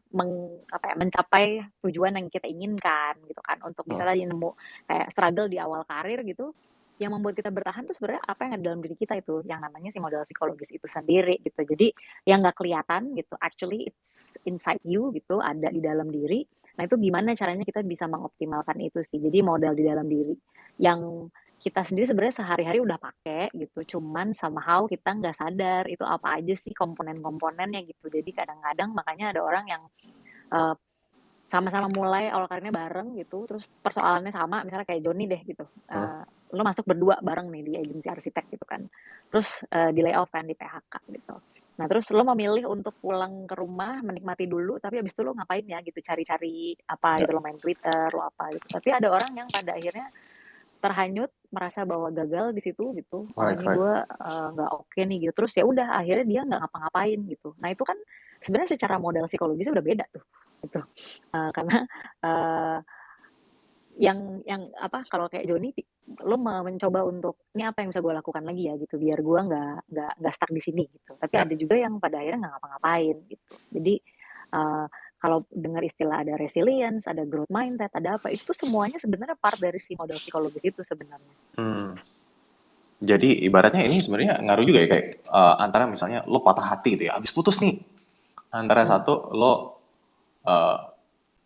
D: mencapai tujuan yang kita inginkan gitu kan. Untuk bisa tadi nemu kayak struggle di awal karir gitu. Yang membuat kita bertahan tuh sebenarnya apa yang ada dalam diri kita itu, yang namanya si modal psikologis itu sendiri gitu. Jadi yang nggak kelihatan gitu, actually it's inside you gitu, ada di dalam diri. Nah itu gimana caranya kita bisa mengoptimalkan itu sih. Jadi modal di dalam diri yang kita sendiri sebenarnya sehari-hari udah pakai gitu, cuman somehow kita nggak sadar itu apa aja sih komponen-komponennya gitu. Jadi kadang-kadang makanya ada orang yang sama-sama mulai awal karirnya bareng gitu, terus persoalannya sama, misalnya kayak Joni deh gitu. Lo masuk berdua bareng nih di agensi arsitek gitu kan, terus di layoff kan, di PHK gitu. Nah terus lo memilih untuk pulang ke rumah menikmati dulu, tapi abis itu lo ngapain ya gitu, cari-cari apa gitu, lo main Twitter, lo apa gitu. Tapi ada orang yang pada akhirnya terhanyut, merasa bahwa gagal di situ gitu. Ini gue nggak oke nih gitu. Terus ya udah akhirnya dia nggak ngapa-ngapain gitu. Nah itu kan sebenarnya secara modal psikologis udah beda tuh. Gitu. Karena yang kalau kayak Joni, lo mencoba untuk ini apa yang bisa gue lakukan lagi ya gitu, biar gue nggak stuck di sini gitu. Tapi ada juga yang pada akhirnya nggak ngapa-ngapain gitu. Jadi kalau dengar istilah ada resilience, ada growth mindset, ada apa, itu tuh semuanya sebenarnya part dari si modal psikologis itu sebenarnya.
A: Jadi ibaratnya ini sebenarnya ngaruh juga ya, kayak antara misalnya lo patah hati gitu ya, abis putus nih, antara satu lo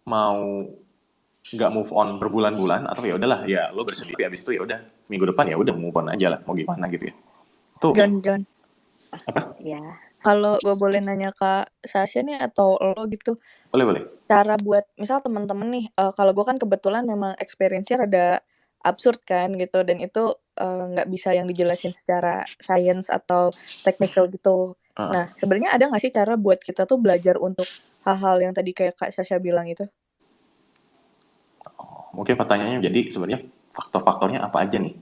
A: mau nggak move on berbulan-bulan, atau ya udahlah ya lo bersedih, abis itu ya udah minggu depan ya udah move on aja lah, mau gimana gitu ya. Tuh.
E: John.
A: Apa?
D: Ya.
E: Kalau gue boleh nanya Kak Sasha nih atau lo gitu.
A: Boleh.
E: Cara buat misal teman-teman nih, kalau gue kan kebetulan memang experience-nya rada absurd kan gitu, dan itu nggak bisa yang dijelasin secara science atau technical gitu. Nah sebenarnya ada nggak sih cara buat kita tuh belajar untuk hal-hal yang tadi kayak Kak Sasha bilang itu?
A: Mungkin pertanyaannya jadi sebenarnya faktor-faktornya apa aja nih?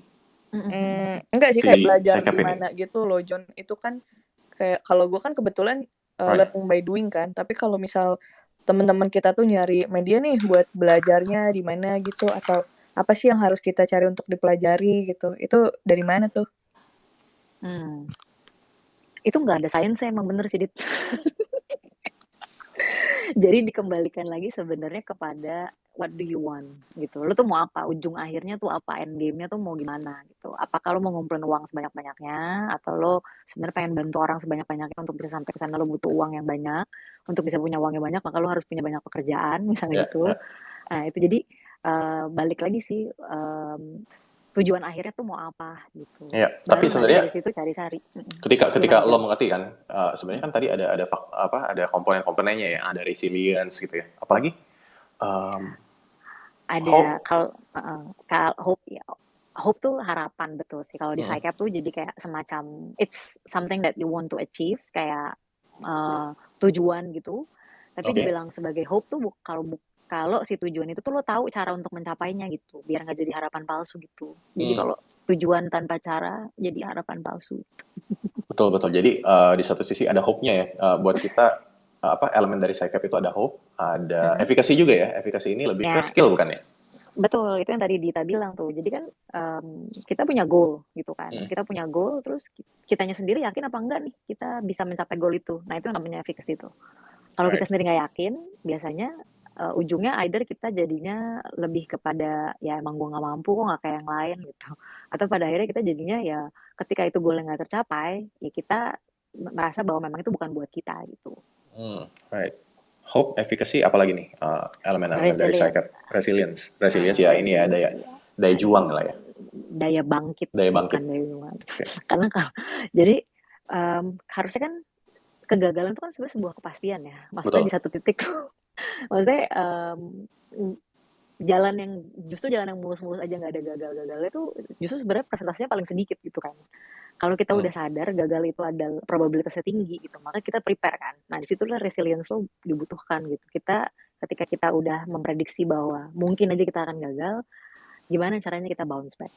E: Enggak sih, kayak belajar gimana gitu loh John. Itu kan kayak kalau gue kan kebetulan learning by doing kan, tapi kalau misal teman-teman kita tuh nyari media nih buat belajarnya di mana gitu, atau apa sih yang harus kita cari untuk dipelajari gitu, itu dari mana tuh?
D: Itu nggak ada sainsnya, emang bener sih Dit. Jadi dikembalikan lagi sebenarnya kepada what do you want gitu. Lo tuh mau apa? Ujung akhirnya tuh apa? End game-nya tuh mau gimana gitu. Apakah lo mau ngumpulin uang sebanyak-banyaknya, atau lo sebenarnya pengen bantu orang sebanyak-banyaknya untuk bisa sampai ke sana. Lo butuh uang yang banyak. Untuk bisa punya uang yang banyak, maka lo harus punya banyak pekerjaan misalnya gitu. Nah itu jadi balik lagi sih, tujuan akhirnya tuh mau apa gitu.
A: Iya, tapi
D: Baru nanti
A: sebenarnya
D: dari situ cari-cari.
A: ketika
D: Gimana
A: lo
D: John?
A: mengerti kan, sebenarnya kan tadi ada komponen-komponennya ya, ada resilience gitu ya. Apalagi
D: Ada
A: hope.
D: kalau hope ya, hope tuh harapan, betul sih. Kalau di
A: Mm-mm.
D: psych tuh jadi kayak semacam it's something that you want to achieve, kayak tujuan gitu. Tapi
A: Oke.
D: dibilang sebagai hope tuh kalau si tujuan itu tuh lo tahu cara untuk mencapainya gitu, biar nggak jadi harapan palsu gitu. Jadi
A: Hmm,
D: kalau tujuan tanpa cara jadi harapan palsu.
A: betul. Jadi di satu sisi ada hope-nya ya, buat kita, elemen dari psych itu ada hope, ada
D: Mhm.
A: efikasi juga ya. Efikasi ini lebih ke
D: Ya,
A: skill bukan ya?
D: betul, itu yang tadi Dita bilang tuh. Jadi kan kita punya goal gitu kan.
A: Mm.
D: Kita punya goal, terus kitanya sendiri yakin apa enggak nih kita bisa mencapai goal itu. Nah, itu yang namanya efficacy tuh. Kalau kita
A: Right.
D: sendiri nggak yakin, biasanya ujungnya either kita jadinya lebih kepada ya emang gua nggak mampu kok, nggak kayak yang lain gitu. Atau pada akhirnya kita jadinya ya ketika itu goalnya nggak tercapai, ya kita merasa bahwa memang itu bukan buat kita gitu.
A: Right. Hope, efikasi, apalagi nih elemen-elemen dari psych?
D: Resilience.
A: Resilience ya, ini ya daya juang lah ya.
D: Daya bangkit,
A: Daya
D: bukan
A: bangkit.
D: daya juang.
A: Oke.
D: Karena jadi harusnya kan kegagalan itu kan sebenarnya sebuah kepastian ya. Maksudnya
A: Betul.
D: di satu titik tuh, maksudnya jalan yang mulus-mulus aja nggak ada gagal-gagalnya tuh justru sebenarnya persentasenya paling sedikit gitu kan. Kalau kita udah sadar gagal itu ada probabilitasnya tinggi gitu, maka kita prepare kan. Nah, disitulah resilience lo dibutuhkan gitu. Ketika kita udah memprediksi bahwa mungkin aja kita akan gagal, gimana caranya kita bounce back.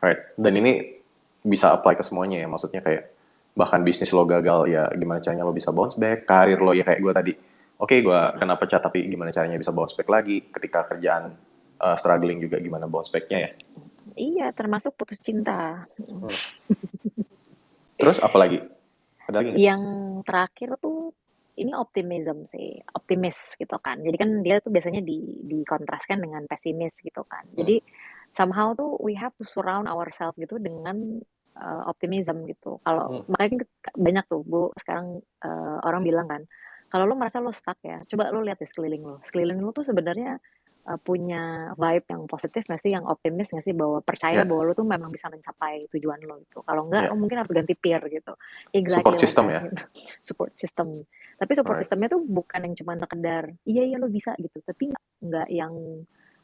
A: Right. Dan ini bisa apply ke semuanya ya, maksudnya kayak bahkan bisnis lo gagal ya gimana caranya lo bisa bounce back, karir lo ya kayak gue tadi, oke, gue kena pecat tapi gimana caranya bisa bounce back lagi, ketika kerjaan struggling juga gimana bounce back-nya ya.
D: Iya, termasuk putus cinta.
A: Terus apa lagi? Ada lagi nggak?
D: Yang terakhir tuh ini optimism sih, optimis gitu kan. Jadi kan dia tuh biasanya dikontraskan dengan pesimis gitu kan. Jadi somehow tuh we have to surround ourselves gitu dengan optimism gitu. Kalau makanya banyak tuh Bu sekarang orang bilang kan, kalau lo merasa lo stuck ya, coba lo lihat di sekeliling lo. Sekeliling lo tuh sebenarnya punya vibe yang positif nggak sih, yang optimis nggak sih, bahwa percaya
A: Ya.
D: bahwa lo tuh memang bisa mencapai tujuan lo gitu. Kalau enggak,
A: Ya.
D: lo mungkin harus ganti peer gitu. Exactly
A: Support
D: like
A: system
D: that,
A: ya.
D: gitu. Support system. Tapi support
A: Alright.
D: systemnya tuh bukan yang cuma sekedar iya lo bisa gitu, tapi nggak yang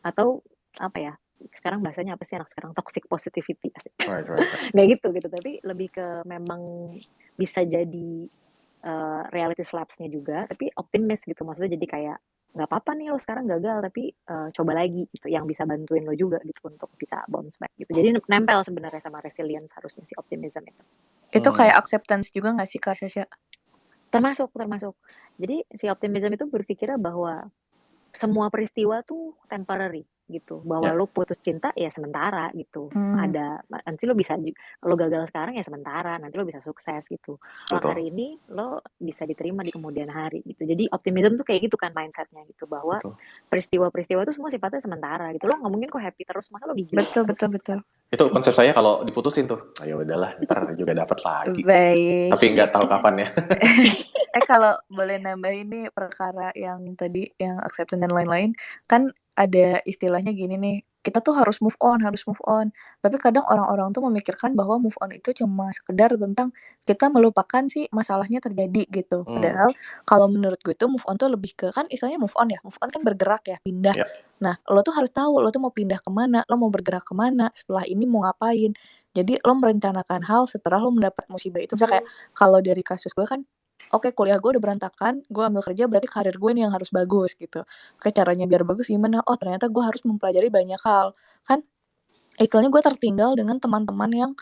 D: atau apa ya? Sekarang bahasanya apa sih anak sekarang, toxic positivity.
A: Right.
D: Nggak gitu, tapi lebih ke memang bisa jadi reality slaps-nya juga, tapi optimis gitu. Maksudnya jadi kayak nggak apa-apa nih lo sekarang gagal, tapi coba lagi gitu, yang bisa bantuin lo juga gitu untuk bisa bounce back gitu. Jadi nempel sebenarnya sama resilience harusnya si optimism itu.
E: Itu kayak acceptance juga nggak sih Kak Sasha?
D: Termasuk. Jadi si optimism itu berpikirnya bahwa semua peristiwa tuh temporary gitu, bahwa lo putus cinta ya sementara gitu. Ada nanti lo bisa lo gagal sekarang ya sementara, nanti lo bisa sukses gitu. Kalau hari ini lo bisa diterima di kemudian hari gitu. Jadi optimism tuh kayak gitu kan mindsetnya gitu, bahwa peristiwa-peristiwa itu semua sifatnya sementara gitu. Lo nggak mungkin kok happy terus, masa lo gigil.
E: Betul.
A: Itu konsep saya kalau diputusin tuh, ayo udahlah, ntar juga dapat lagi.
E: Baik.
A: Tapi nggak tahu kapan ya.
E: Kalau boleh nambah ini perkara yang tadi yang acceptance dan lain-lain, kan ada istilahnya gini nih, kita tuh harus move on. Tapi kadang orang-orang tuh memikirkan bahwa move on itu cuma sekedar tentang kita melupakan si masalahnya terjadi gitu. Padahal kalau menurut gue tuh move on tuh lebih ke, kan istilahnya move on ya, move on kan bergerak ya, pindah.
A: Ya.
E: Nah, lo tuh harus tahu lo tuh mau pindah kemana, lo mau bergerak kemana, setelah ini mau ngapain. Jadi lo merencanakan hal setelah lo mendapat musibah itu. Misalnya kayak kalau dari kasus gue kan, oke, kuliah gue udah berantakan, gue ambil kerja, berarti karir gue nih yang harus bagus gitu. Oke, caranya biar bagus gimana? Oh, ternyata gue harus mempelajari banyak hal. Kan istilahnya gue tertinggal dengan teman-teman yang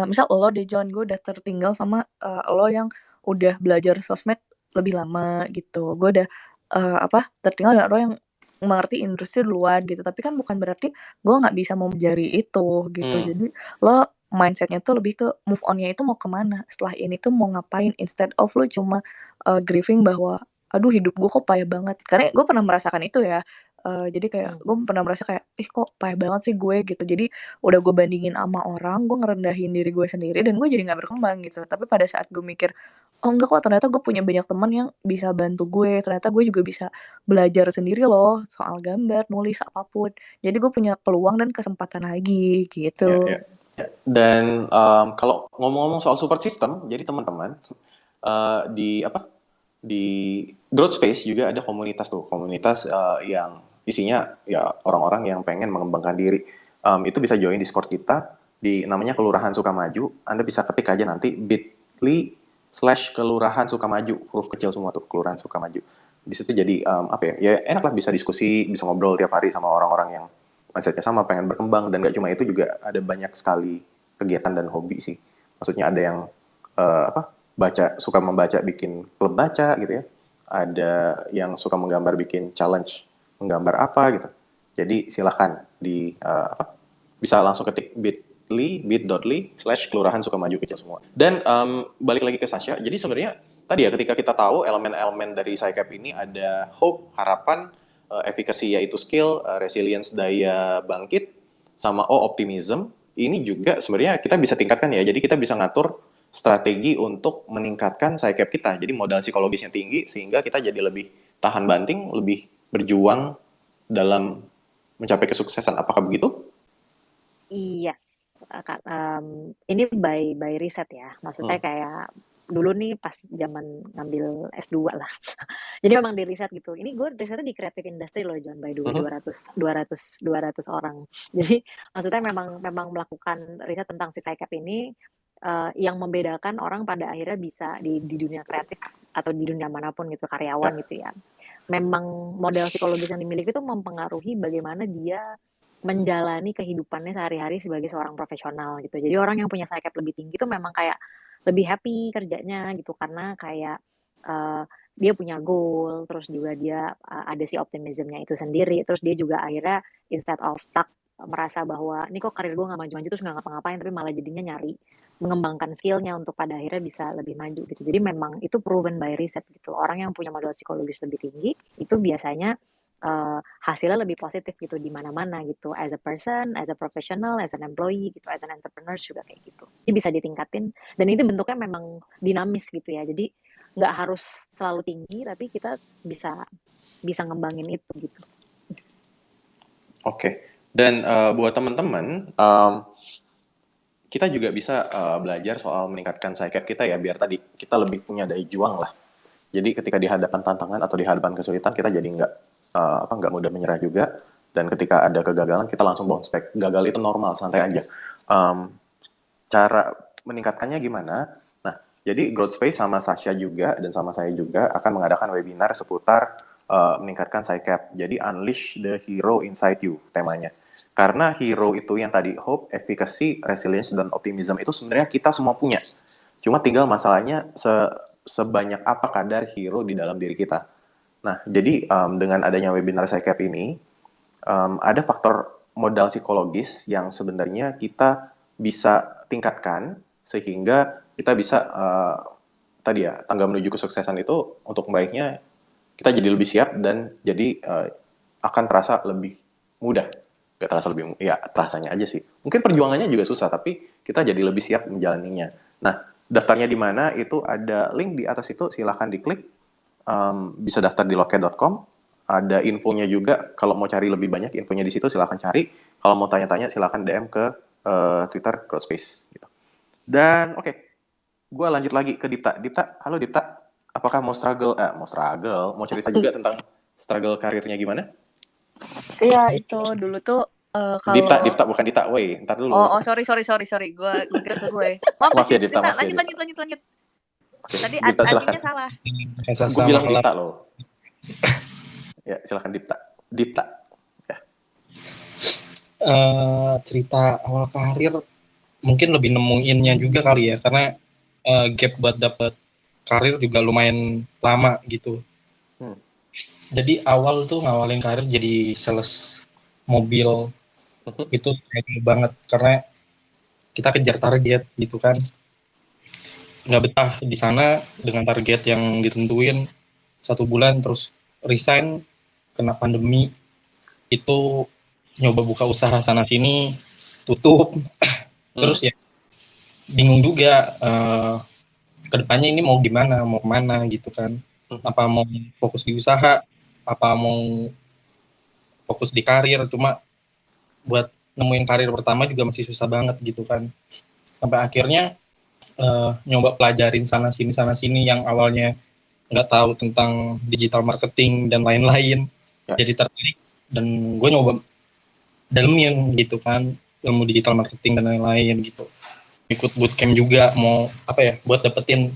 E: misal lo deh John, gue udah tertinggal sama lo yang udah belajar sosmed lebih lama gitu. Gue udah tertinggal dengan lo yang mengerti industri duluan gitu. Tapi kan bukan berarti gue nggak bisa mempelajari itu gitu. Jadi lo mindsetnya tuh lebih ke move on-nya itu mau kemana, setelah ini tuh mau ngapain, instead of lo cuma grieving bahwa aduh hidup gue kok payah banget. Karena gue pernah merasakan itu ya, Jadi kayak
D: Hmm.
E: gue pernah merasa kayak, ih kok payah banget sih gue gitu. Jadi udah gue bandingin sama orang, gue ngerendahin diri gue sendiri dan gue jadi nggak berkembang gitu. Tapi pada saat gue mikir, oh enggak kok ternyata gue punya banyak teman yang bisa bantu gue. Ternyata gue juga bisa belajar sendiri loh soal gambar, nulis apapun. Jadi gue punya peluang dan kesempatan lagi
A: Ya,
E: gitu.
A: ya. Ya. Dan kalau ngomong-ngomong soal support system, jadi teman-teman di di Growth Space juga ada komunitas yang isinya ya orang-orang yang pengen mengembangkan diri. Itu bisa join Discord kita di namanya Kelurahan Sukamaju. Anda bisa ketik aja nanti bit.ly/Kelurahan Sukamaju, huruf kecil semua tuh Kelurahan Sukamaju. Di situ jadi ya enak lah, bisa diskusi, bisa ngobrol tiap hari sama orang-orang yang mindsetnya sama, pengen berkembang. Dan gak cuma itu, juga ada banyak sekali kegiatan dan hobi sih. Maksudnya ada yang suka membaca, bikin klub baca gitu ya. Ada yang suka menggambar, bikin challenge menggambar apa gitu. Jadi silakan bisa langsung ketik bit.ly/Kelurahan Sukamaju kecil semua. Dan balik lagi ke Sasha. Jadi sebenarnya tadi ya, ketika kita tahu elemen-elemen dari SciCap ini ada hope, harapan, efficacy yaitu skill, resilience daya bangkit, sama optimism. Ini juga sebenarnya kita bisa tingkatkan ya. Jadi kita bisa ngatur strategi untuk meningkatkan SciCap kita. Jadi modal psikologisnya tinggi sehingga kita jadi lebih tahan banting, lebih berjuang dalam mencapai kesuksesan. Apakah begitu?
D: Yes, ini by riset ya. Maksudnya kayak dulu nih pas zaman ngambil S2 lah. Jadi memang di riset gitu. Ini gue risetnya di creative industry loh, John, by the way, 200 orang. Jadi maksudnya memang melakukan riset tentang si SciCap ini, yang membedakan orang pada akhirnya bisa di dunia kreatif atau di dunia manapun gitu, karyawan gitu ya. Memang model psikologis yang dimiliki itu mempengaruhi bagaimana dia menjalani kehidupannya sehari-hari sebagai seorang profesional gitu. Jadi orang yang punya SciCap lebih tinggi itu memang kayak lebih happy kerjanya gitu, karena kayak dia punya goal, terus juga dia ada si optimismnya itu sendiri, terus dia juga akhirnya instead of stuck merasa bahwa ini kok karir gue nggak maju-maju terus nggak ngapa-ngapain, tapi malah jadinya nyari mengembangkan skillnya untuk pada akhirnya bisa lebih maju gitu. Jadi memang itu proven by riset gitu. Orang yang punya modal psikologis lebih tinggi itu biasanya hasilnya lebih positif gitu di mana-mana gitu, as a person, as a professional, as an employee gitu, as an entrepreneur juga kayak gitu. Ini bisa ditingkatin dan itu bentuknya memang dinamis gitu ya. Jadi nggak harus selalu tinggi, tapi kita bisa ngembangin itu gitu.
A: Oke. Dan buat teman-teman, kita juga bisa belajar soal meningkatkan SciCap kita ya, biar tadi kita lebih punya daya juang lah. Jadi ketika di hadapan tantangan atau di hadapan kesulitan, kita jadi nggak mudah menyerah juga. Dan ketika ada kegagalan, kita langsung bounce back. Gagal itu normal, santai aja. Cara meningkatkannya gimana? Nah, jadi Growth Space sama Sasha juga dan sama saya juga akan mengadakan webinar seputar meningkatkan SciCap. Jadi Unleash the Hero Inside You temanya. Karena hero itu yang tadi hope, efficacy, resilience, dan optimism itu sebenarnya kita semua punya. Cuma tinggal masalahnya sebanyak apa kadar hero di dalam diri kita. Nah, jadi dengan adanya webinar SciCap ini, ada faktor modal psikologis yang sebenarnya kita bisa tingkatkan sehingga kita bisa tadi ya, tangga menuju kesuksesan itu untuk baiknya kita jadi lebih siap dan jadi akan terasa lebih mudah. Gak terasa lebih, ya terasanya aja sih. Mungkin perjuangannya juga susah, tapi kita jadi lebih siap menjalaninya. Nah, daftarnya di mana? Itu ada link di atas itu, silahkan diklik. Bisa daftar di loket.com. Ada infonya juga, kalau mau cari lebih banyak infonya di situ silahkan cari. Kalau mau tanya-tanya silahkan DM ke Twitter Growth Space. Gitu. Dan oke, gue lanjut lagi ke Dipta. Dipta, halo Dipta. Apakah mau cerita juga tentang struggle karirnya gimana?
E: Iya, itu dulu tuh kalau
A: Dipta bukan Dita, woi, ntar dulu.
E: Oh, sorry. Gue kira ke gue. Maaf ya, Dipta, lanjut. Tadi
A: Dipta,
E: adminnya salah.
A: Gue bilang Dipta loh. Ya, silakan Dipta. Ya.
F: Cerita awal karir mungkin lebih nemuinnya juga kali ya, karena gap buat dapet karir juga lumayan lama gitu. Jadi awal tuh ngawalin karir jadi sales mobil itu keren banget karena kita kejar target gitu kan. Nggak betah di sana dengan target yang ditentuin 1 bulan terus resign, kena pandemi, itu nyoba buka usaha sana sini tutup. Terus ya bingung juga kedepannya ini mau gimana, mau kemana gitu kan. Apa mau fokus di usaha, apa mau fokus di karir. Cuma buat nemuin karir pertama juga masih susah banget gitu kan. Sampai akhirnya nyoba pelajarin sana sini yang awalnya nggak tahu tentang digital marketing dan lain-lain. Jadi tertarik dan gue nyoba dalemin gitu kan ilmu digital marketing dan lain-lain gitu. Ikut bootcamp juga mau apa ya buat dapetin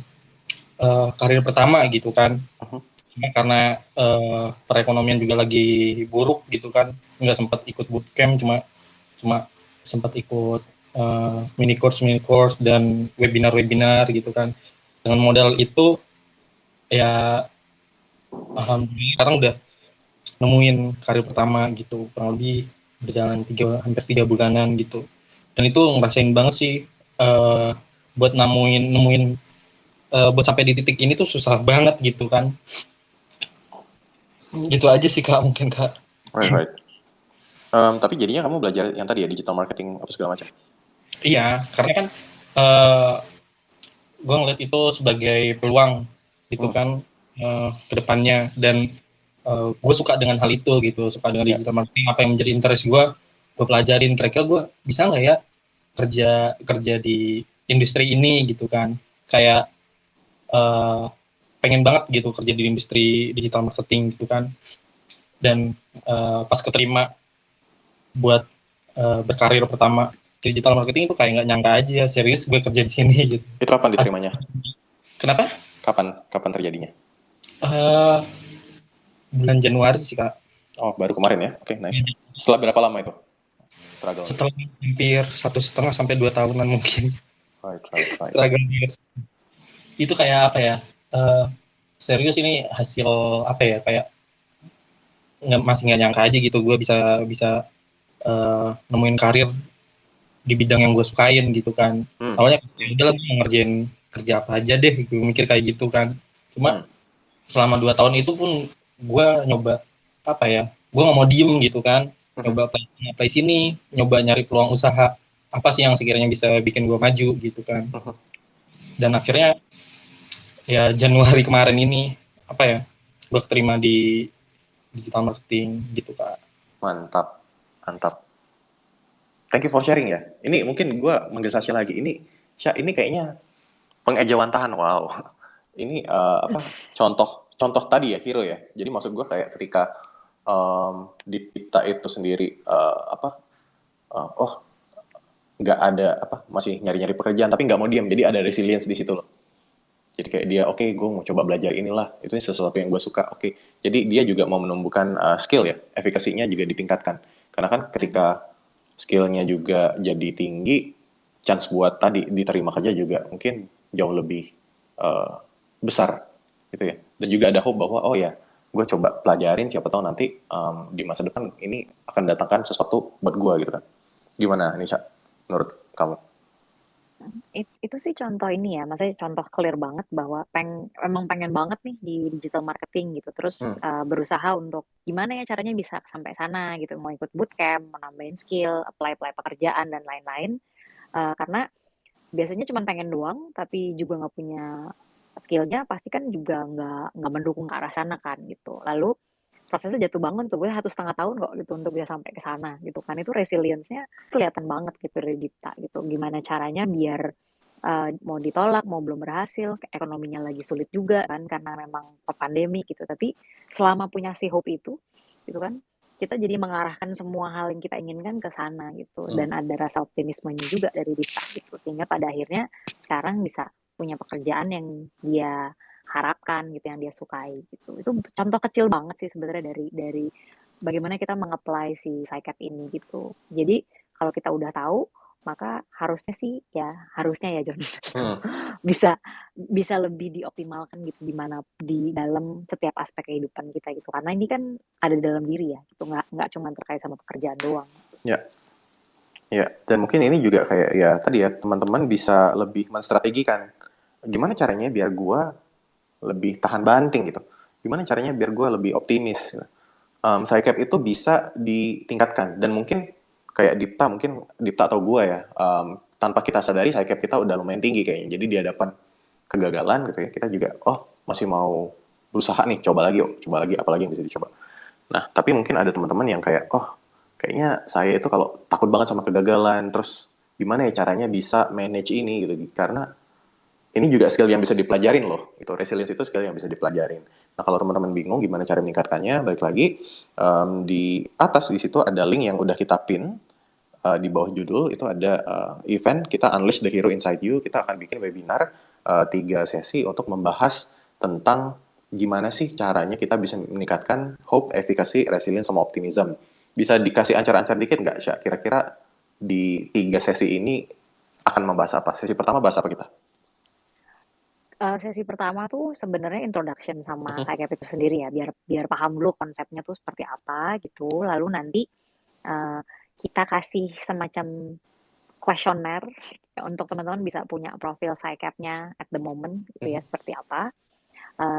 F: karir pertama gitu kan. Karena perekonomian juga lagi buruk gitu kan, nggak sempat ikut bootcamp, cuma sempat ikut mini course dan webinar gitu kan. Dengan modal itu ya alhamdulillah sekarang udah nemuin karir pertama gitu, kurang lebih berjalan hampir 3 bulanan gitu. Dan itu ngerasain banget sih buat nemuin buat sampai di titik ini tuh susah banget gitu kan. Gitu aja sih Kak, mungkin Kak.
A: Right. Tapi jadinya kamu belajar yang tadi ya, digital marketing apa segala macam?
F: Iya, karena kan gue ngeliat itu sebagai peluang gitu kan ke depannya. Dan gue suka dengan hal itu gitu, suka dengan digital marketing. Apa yang menjadi interest gue pelajarin. Kira-kira gue bisa nggak ya kerja di industri ini gitu kan. Kayak pengen banget gitu kerja di industri digital marketing gitu kan. Dan pas keterima buat berkarir pertama digital marketing itu kayak nggak nyangka aja serius gue kerja di sini gitu.
A: Itu kapan diterimanya?
F: Kenapa?
A: Kapan terjadinya?
F: Bulan Januari sih Kak.
A: Oh baru kemarin ya? Oke, nice. Setelah berapa lama itu? Struggle.
F: Setelah hampir 1,5 sampai 2 tahunan mungkin.
A: Right.
F: Struggle itu kayak apa ya? Serius ini hasil apa ya? Kayak masih nggak nyangka aja gitu gue bisa nemuin karir di bidang yang gue sukain gitu kan. Awalnya udah lah gue ngerjain kerja apa aja deh, gue mikir kayak gitu kan. Cuma selama 2 tahun itu pun gue nyoba apa ya? Gue nggak mau diem gitu kan. Nyoba apply sini, nyoba nyari peluang usaha apa sih yang sekiranya bisa bikin gue maju gitu kan. Dan akhirnya ya Januari kemarin ini apa ya? Gue terima di digital marketing gitu Kak.
A: Mantap. Thank you for sharing ya. Ini mungkin gue manggil Sasha lagi. Ini kayaknya pengejawantahan. Wow. Ini contoh tadi ya, hero ya. Jadi maksud gue kayak ketika di kita itu sendiri nggak ada masih nyari pekerjaan tapi nggak mau diam. Jadi ada resilience di situ loh. Jadi kayak dia gue mau coba belajar inilah. Itu sesuatu yang gue suka. Jadi dia juga mau menumbuhkan skill ya. Efikasinya juga ditingkatkan. Karena kan ketika skillnya juga jadi tinggi, chance buat tadi diterima kerja juga mungkin jauh lebih besar gitu ya. Dan juga ada hope bahwa gue coba pelajarin, siapa tahu nanti di masa depan ini akan datangkan sesuatu buat gue gitu kan. Gimana Nisha menurut kamu?
D: Itu sih contoh ini ya, maksudnya contoh clear banget bahwa emang pengen banget nih di digital marketing gitu, terus berusaha untuk gimana ya caranya bisa sampai sana gitu, mau ikut bootcamp, mau nambahin skill, apply pekerjaan dan lain-lain. Karena biasanya cuma pengen doang, tapi juga nggak punya skillnya, pasti kan juga nggak mendukung ke arah sana kan gitu. Lalu prosesnya jatuh bangun tuh, gue 1,5 tahun kok gitu untuk bisa sampai ke sana gitu kan. Itu resilience-nya kelihatan banget gitu dari Dipta gitu. Gimana caranya biar mau ditolak, mau belum berhasil, ekonominya lagi sulit juga kan karena memang pandemi gitu. Tapi selama punya si hope itu gitu kan, kita jadi mengarahkan semua hal yang kita inginkan ke sana gitu. Dan ada rasa optimismenya juga dari Dipta gitu. Sehingga pada akhirnya sekarang bisa punya pekerjaan yang dia harapkan gitu, yang dia sukai gitu. Itu contoh kecil banget sih sebenarnya dari bagaimana kita mengapply si PsyCap ini gitu. Jadi kalau kita udah tahu, maka harusnya ya John bisa lebih dioptimalkan gitu di dalam setiap aspek kehidupan kita gitu. Karena ini kan ada di dalam diri ya, gitu. Nggak cuma terkait sama pekerjaan doang.
A: Ya, dan mungkin ini juga kayak ya tadi ya teman-teman bisa lebih menstrategikan gimana caranya biar gue lebih tahan banting gitu. Gimana caranya biar gue lebih optimis gitu. Psycap itu bisa ditingkatkan dan mungkin kayak Dipta atau gua ya, tanpa kita sadari Psycap kita udah lumayan tinggi kayaknya. Jadi di hadapan kegagalan gitu ya, kita juga masih mau berusaha nih, coba lagi apalagi yang bisa dicoba. Nah, tapi mungkin ada teman-teman yang kayak kayaknya saya itu kalau takut banget sama kegagalan, terus gimana ya caranya bisa manage ini gitu, karena ini juga skill yang bisa dipelajarin loh. Itu resilience itu skill yang bisa dipelajarin. Nah, kalau teman-teman bingung gimana cara meningkatkannya, balik lagi di atas di situ ada link yang udah kita pin di bawah judul, itu ada event kita Unleash the Hero Inside You. Kita akan bikin webinar 3 sesi untuk membahas tentang gimana sih caranya kita bisa meningkatkan hope, efficacy, resilience, sama optimism. Bisa dikasih ancar-ancar dikit nggak, Sya? Kira-kira di 3 sesi ini akan membahas apa? Sesi pertama bahas apa kita?
D: Sesi pertama tuh sebenarnya introduction sama Psycap itu sendiri ya, biar paham dulu konsepnya tuh seperti apa gitu. Lalu nanti kita kasih semacam kuesioner untuk teman-teman bisa punya profil Psycap-nya at the moment gitu ya, seperti apa.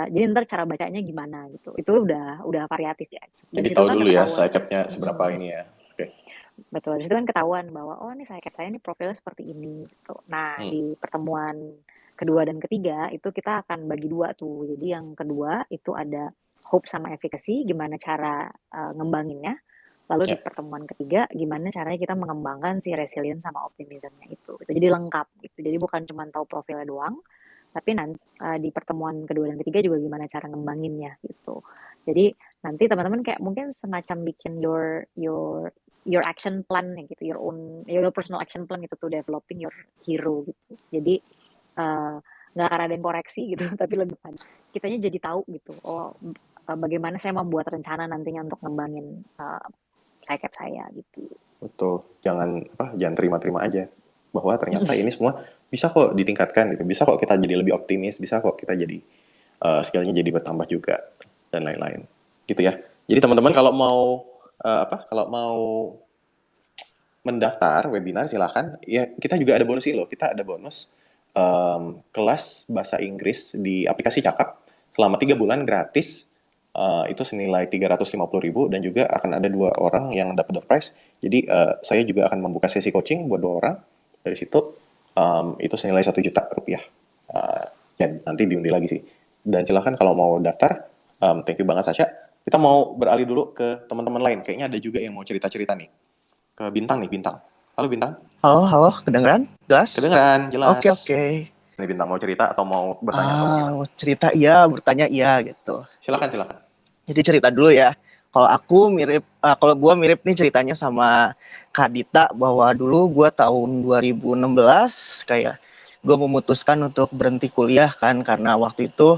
D: Jadi ntar cara bacanya gimana gitu. Itu udah variatif ya.
A: Jadi tahu dulu ya Psycap-nya seberapa ini ya. Oke.
D: Betul, di situ kan ketahuan bahwa ini Psycap saya ini profilnya seperti ini gitu. Nah, di pertemuan kedua dan ketiga itu kita akan bagi 2 tuh. Jadi yang kedua itu ada hope sama efficacy, gimana cara ngembanginnya. Lalu di pertemuan ketiga gimana caranya kita mengembangkan si resilience sama optimismnya itu. Jadi lengkap gitu. Jadi bukan cuma tahu profilnya doang, tapi nanti di pertemuan kedua dan ketiga juga gimana cara ngembanginnya gitu. Jadi nanti teman-teman kayak mungkin semacam bikin your action plan gitu, your personal action plan gitu, to developing your hero gitu. Jadi nggak akan ada yang koreksi gitu, tapi lebih pada kitanya jadi tahu gitu, bagaimana saya membuat rencana nantinya untuk ngembangin Psycap saya gitu.
A: Betul, jangan terima-terima aja bahwa ternyata ini semua bisa kok ditingkatkan gitu, bisa kok kita jadi lebih optimis, bisa kok kita jadi skillnya jadi bertambah juga dan lain-lain gitu ya. Jadi teman-teman kalau mau mendaftar webinar silahkan ya. Kita juga ada bonus ini loh, kita ada bonus kelas bahasa Inggris di aplikasi Cakap selama 3 bulan gratis, itu senilai 350.000 dan juga akan ada 2 orang yang dapat door prize. Jadi saya juga akan membuka sesi coaching buat 2 orang dari situ, itu senilai 1 juta rupiah. Ya, nanti diundi lagi sih. Dan silahkan kalau mau daftar. Thank you banget Sasha. Kita mau beralih dulu ke teman-teman lain. Kayaknya ada juga yang mau cerita-cerita nih. Ke Bintang nih, Bintang. Halo Bintang.
G: Halo, kedengeran? Jelas?
A: Kedengeran, jelas.
G: Oke.
A: Ini Bintang mau cerita atau mau bertanya?
G: Mau cerita iya, bertanya iya gitu.
A: Silakan.
G: Jadi cerita dulu ya. Kalau aku kalau gue mirip nih ceritanya sama Kak Dita, bahwa dulu gue tahun 2016 kayak gue memutuskan untuk berhenti kuliah kan, karena waktu itu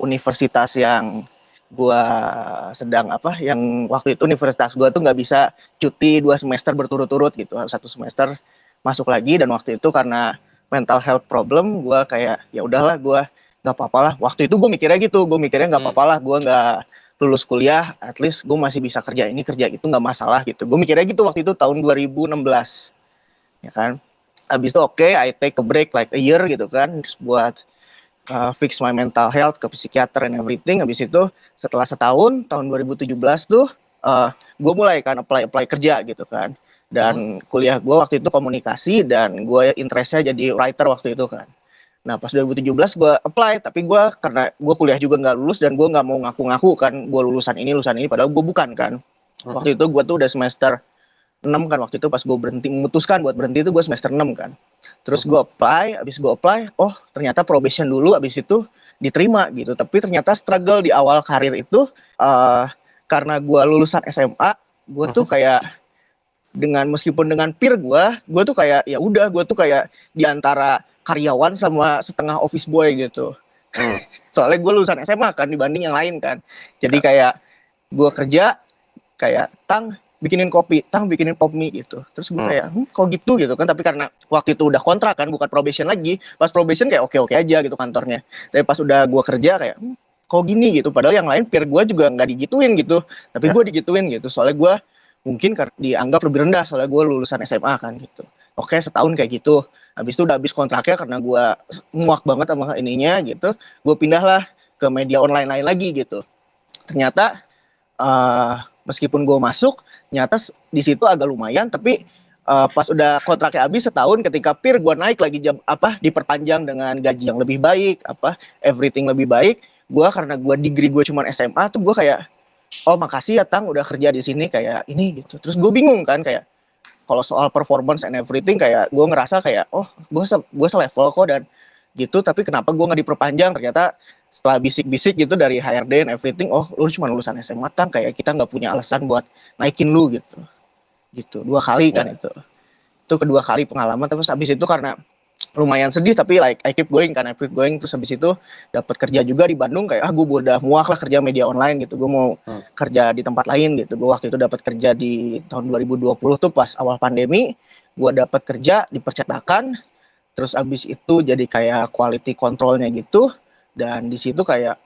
G: universitas yang gue yang waktu itu universitas gue tuh nggak bisa cuti 2 semester berturut-turut gitu, harus 1 semester masuk lagi. Dan waktu itu karena mental health problem, gue kayak ya udahlah, gue nggak apa-apa lah. Waktu itu gue mikirnya nggak apa-apa lah, gue nggak lulus kuliah, at least gue masih bisa kerja ini kerja itu, nggak masalah gitu. Gue mikirnya gitu waktu itu tahun 2016 ya kan. Habis itu I take a break like a year gitu kan, buat fix my mental health ke psikiater and everything. Habis itu setelah setahun, tahun 2017 tuh gue mulai kan apply kerja gitu kan. Dan kuliah gue waktu itu komunikasi, dan gue interestnya jadi writer waktu itu kan. Nah pas 2017 gue apply, tapi karena gue kuliah juga nggak lulus, dan gue nggak mau ngaku-ngaku kan gue lulusan ini, padahal gue bukan kan. Waktu itu gue tuh udah semester 6 kan, waktu itu pas gue memutuskan buat berhenti itu gue semester 6 kan. Terus gue apply, ternyata probation dulu, abis itu diterima gitu. Tapi ternyata struggle di awal karir itu, karena gue lulusan SMA, gue tuh kayak meskipun dengan peer gue tuh kayak ya udah, gue tuh kayak di antara karyawan sama setengah office boy gitu. Soalnya gue lulusan SMA kan dibanding yang lain kan. Jadi kayak gue kerja kayak bikinin kopi, bikinin pop mie gitu. Terus gue kayak, kok gitu kan. Tapi karena waktu itu udah kontrak kan, bukan probation lagi. Pas probation kayak oke aja gitu kantornya. Tapi pas udah gue kerja kayak, kok gini gitu. Padahal yang lain peer gue juga nggak digituin gitu. Tapi gue digituin gitu. Soalnya gue mungkin dianggap lebih rendah, soalnya gue lulusan SMA kan gitu. Oke, setahun kayak gitu. Habis itu udah habis kontraknya, karena gue muak banget sama ininya gitu. Gue pindahlah ke media online lain lagi gitu. Ternyata meskipun gue masuk, nyata di situ agak lumayan, tapi pas udah kontraknya habis setahun, ketika peer gue naik lagi diperpanjang dengan gaji yang lebih baik, everything lebih baik, gue karena gue degree gue cuma SMA tuh gue kayak, oh makasih ya Tang udah kerja di sini kayak ini gitu. Terus gue bingung kan kayak kalau soal performance and everything kayak gue ngerasa kayak gue selevel kok dan gitu, tapi kenapa gue nggak diperpanjang? Ternyata setelah bisik-bisik gitu dari HRD and everything, lu cuma lulusan SMA Tang, kayak kita nggak punya alasan buat naikin lu gitu 2 kali kan.
A: Ya.
G: Itu kedua kali pengalaman. Terus habis itu karena lumayan sedih, tapi like I keep going. Terus habis itu dapat kerja juga di Bandung, kayak gue udah muak lah kerja media online gitu, gue mau kerja di tempat lain gitu. Gue waktu itu dapat kerja di tahun 2020 tuh pas awal pandemi, gue dapat kerja di percetakan. Terus abis itu jadi kayak quality controlnya gitu, dan di situ kayak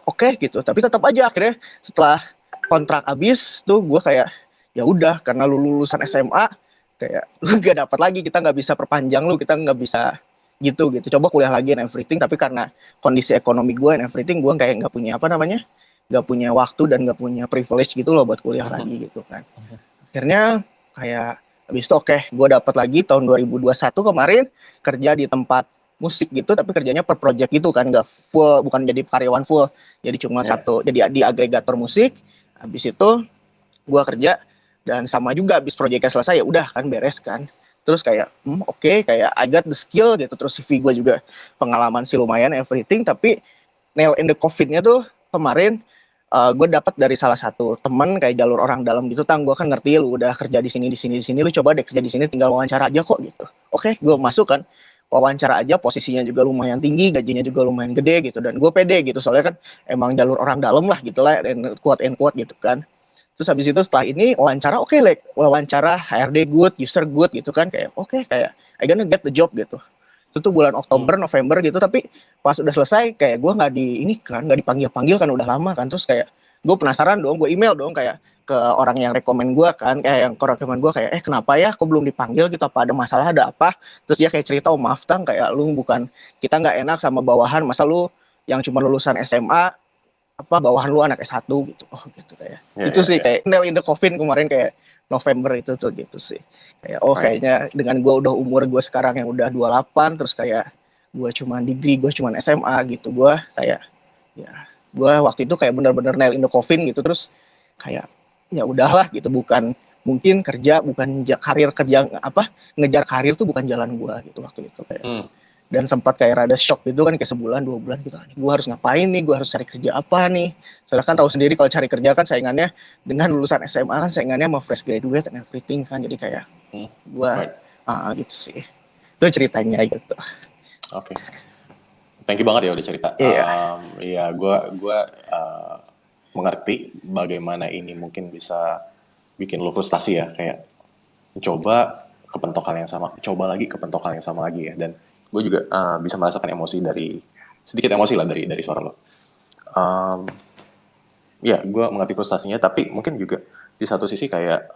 G: oke gitu. Tapi tetap aja akhirnya setelah kontrak habis tuh gue kayak ya udah, karena lu lulusan SMA kayak lu gak dapat lagi, kita nggak bisa perpanjang lu, kita nggak bisa gitu, coba kuliah lagi and everything. Tapi karena kondisi ekonomi gue and everything, gue kayak nggak punya nggak punya waktu dan nggak punya privilege gitu loh buat kuliah lagi gitu kan. Akhirnya kayak habis itu gue dapat lagi tahun 2021 kemarin kerja di tempat musik gitu, tapi kerjanya per project gitu kan, nggak full, bukan jadi karyawan full, jadi cuma satu, jadi di agregator musik. Habis itu gue kerja, dan sama juga habis proyeknya selesai ya udah kan beres kan. Terus kayak kayak I got the skill gitu. Terus CV gue juga pengalaman sih lumayan everything, tapi nail in the coffin-nya tuh kemarin gue dapat dari salah satu teman kayak jalur orang dalam gitu. Tang, gue kan ngerti lu udah kerja di sini, lu coba deh kerja di sini, tinggal wawancara aja kok gitu. Gue masuk kan, wawancara aja, posisinya juga lumayan tinggi, gajinya juga lumayan gede gitu, dan gue pede gitu soalnya kan emang jalur orang dalam lah gitu lah, and quote gitu kan. Terus habis itu setelah ini wawancara wawancara HRD good, user good gitu kan, kayak kayak I gonna get the job gitu. Itu tuh bulan Oktober, November gitu, tapi pas udah selesai kayak gue nggak dipanggil kan, udah lama kan. Terus kayak gue penasaran dong, gue email dong kayak ke orang yang rekomen gue kan, kayak yang rekomen gue kayak kenapa ya kok belum dipanggil gitu, apa ada masalah, ada apa? Terus dia kayak cerita, maaf Tang, kayak lu bukan, kita nggak enak sama bawahan, masa lu yang cuma lulusan SMA bawahan lu anak S1 gitu. Gitu kayak. Itu sih kayak nail in the coffin kemarin kayak November itu tuh gitu sih. Kayak kayaknya dengan gue udah umur gue sekarang yang udah 28, terus kayak gue cuma degree, gue cuma SMA gitu. Gue kayak gue waktu itu kayak benar-benar nail in the coffin gitu. Terus kayak ya udahlah gitu, bukan mungkin kerja, bukan karir kerja ngejar karir tuh bukan jalan gue gitu waktu itu kayak. Dan sempat kayak rada shock gitu kan, kayak sebulan 2 bulan gitu, gue harus ngapain nih, gue harus cari kerja apa nih, soalnya kan tahu sendiri kalau cari kerja kan saingannya dengan lulusan SMA kan saingannya sama fresh graduate and everything kan, jadi kayak gue gitu sih, itu ceritanya gitu.
A: Thank you banget ya udah cerita.
G: Iya,
A: gue mengerti bagaimana ini mungkin bisa bikin lo frustasi ya, kayak coba kepentok hal yang sama, coba lagi kepentok hal yang sama lagi ya. Dan gue juga bisa merasakan sedikit emosi lah dari suara lo. Gue mengerti frustasinya, tapi mungkin juga di satu sisi kayak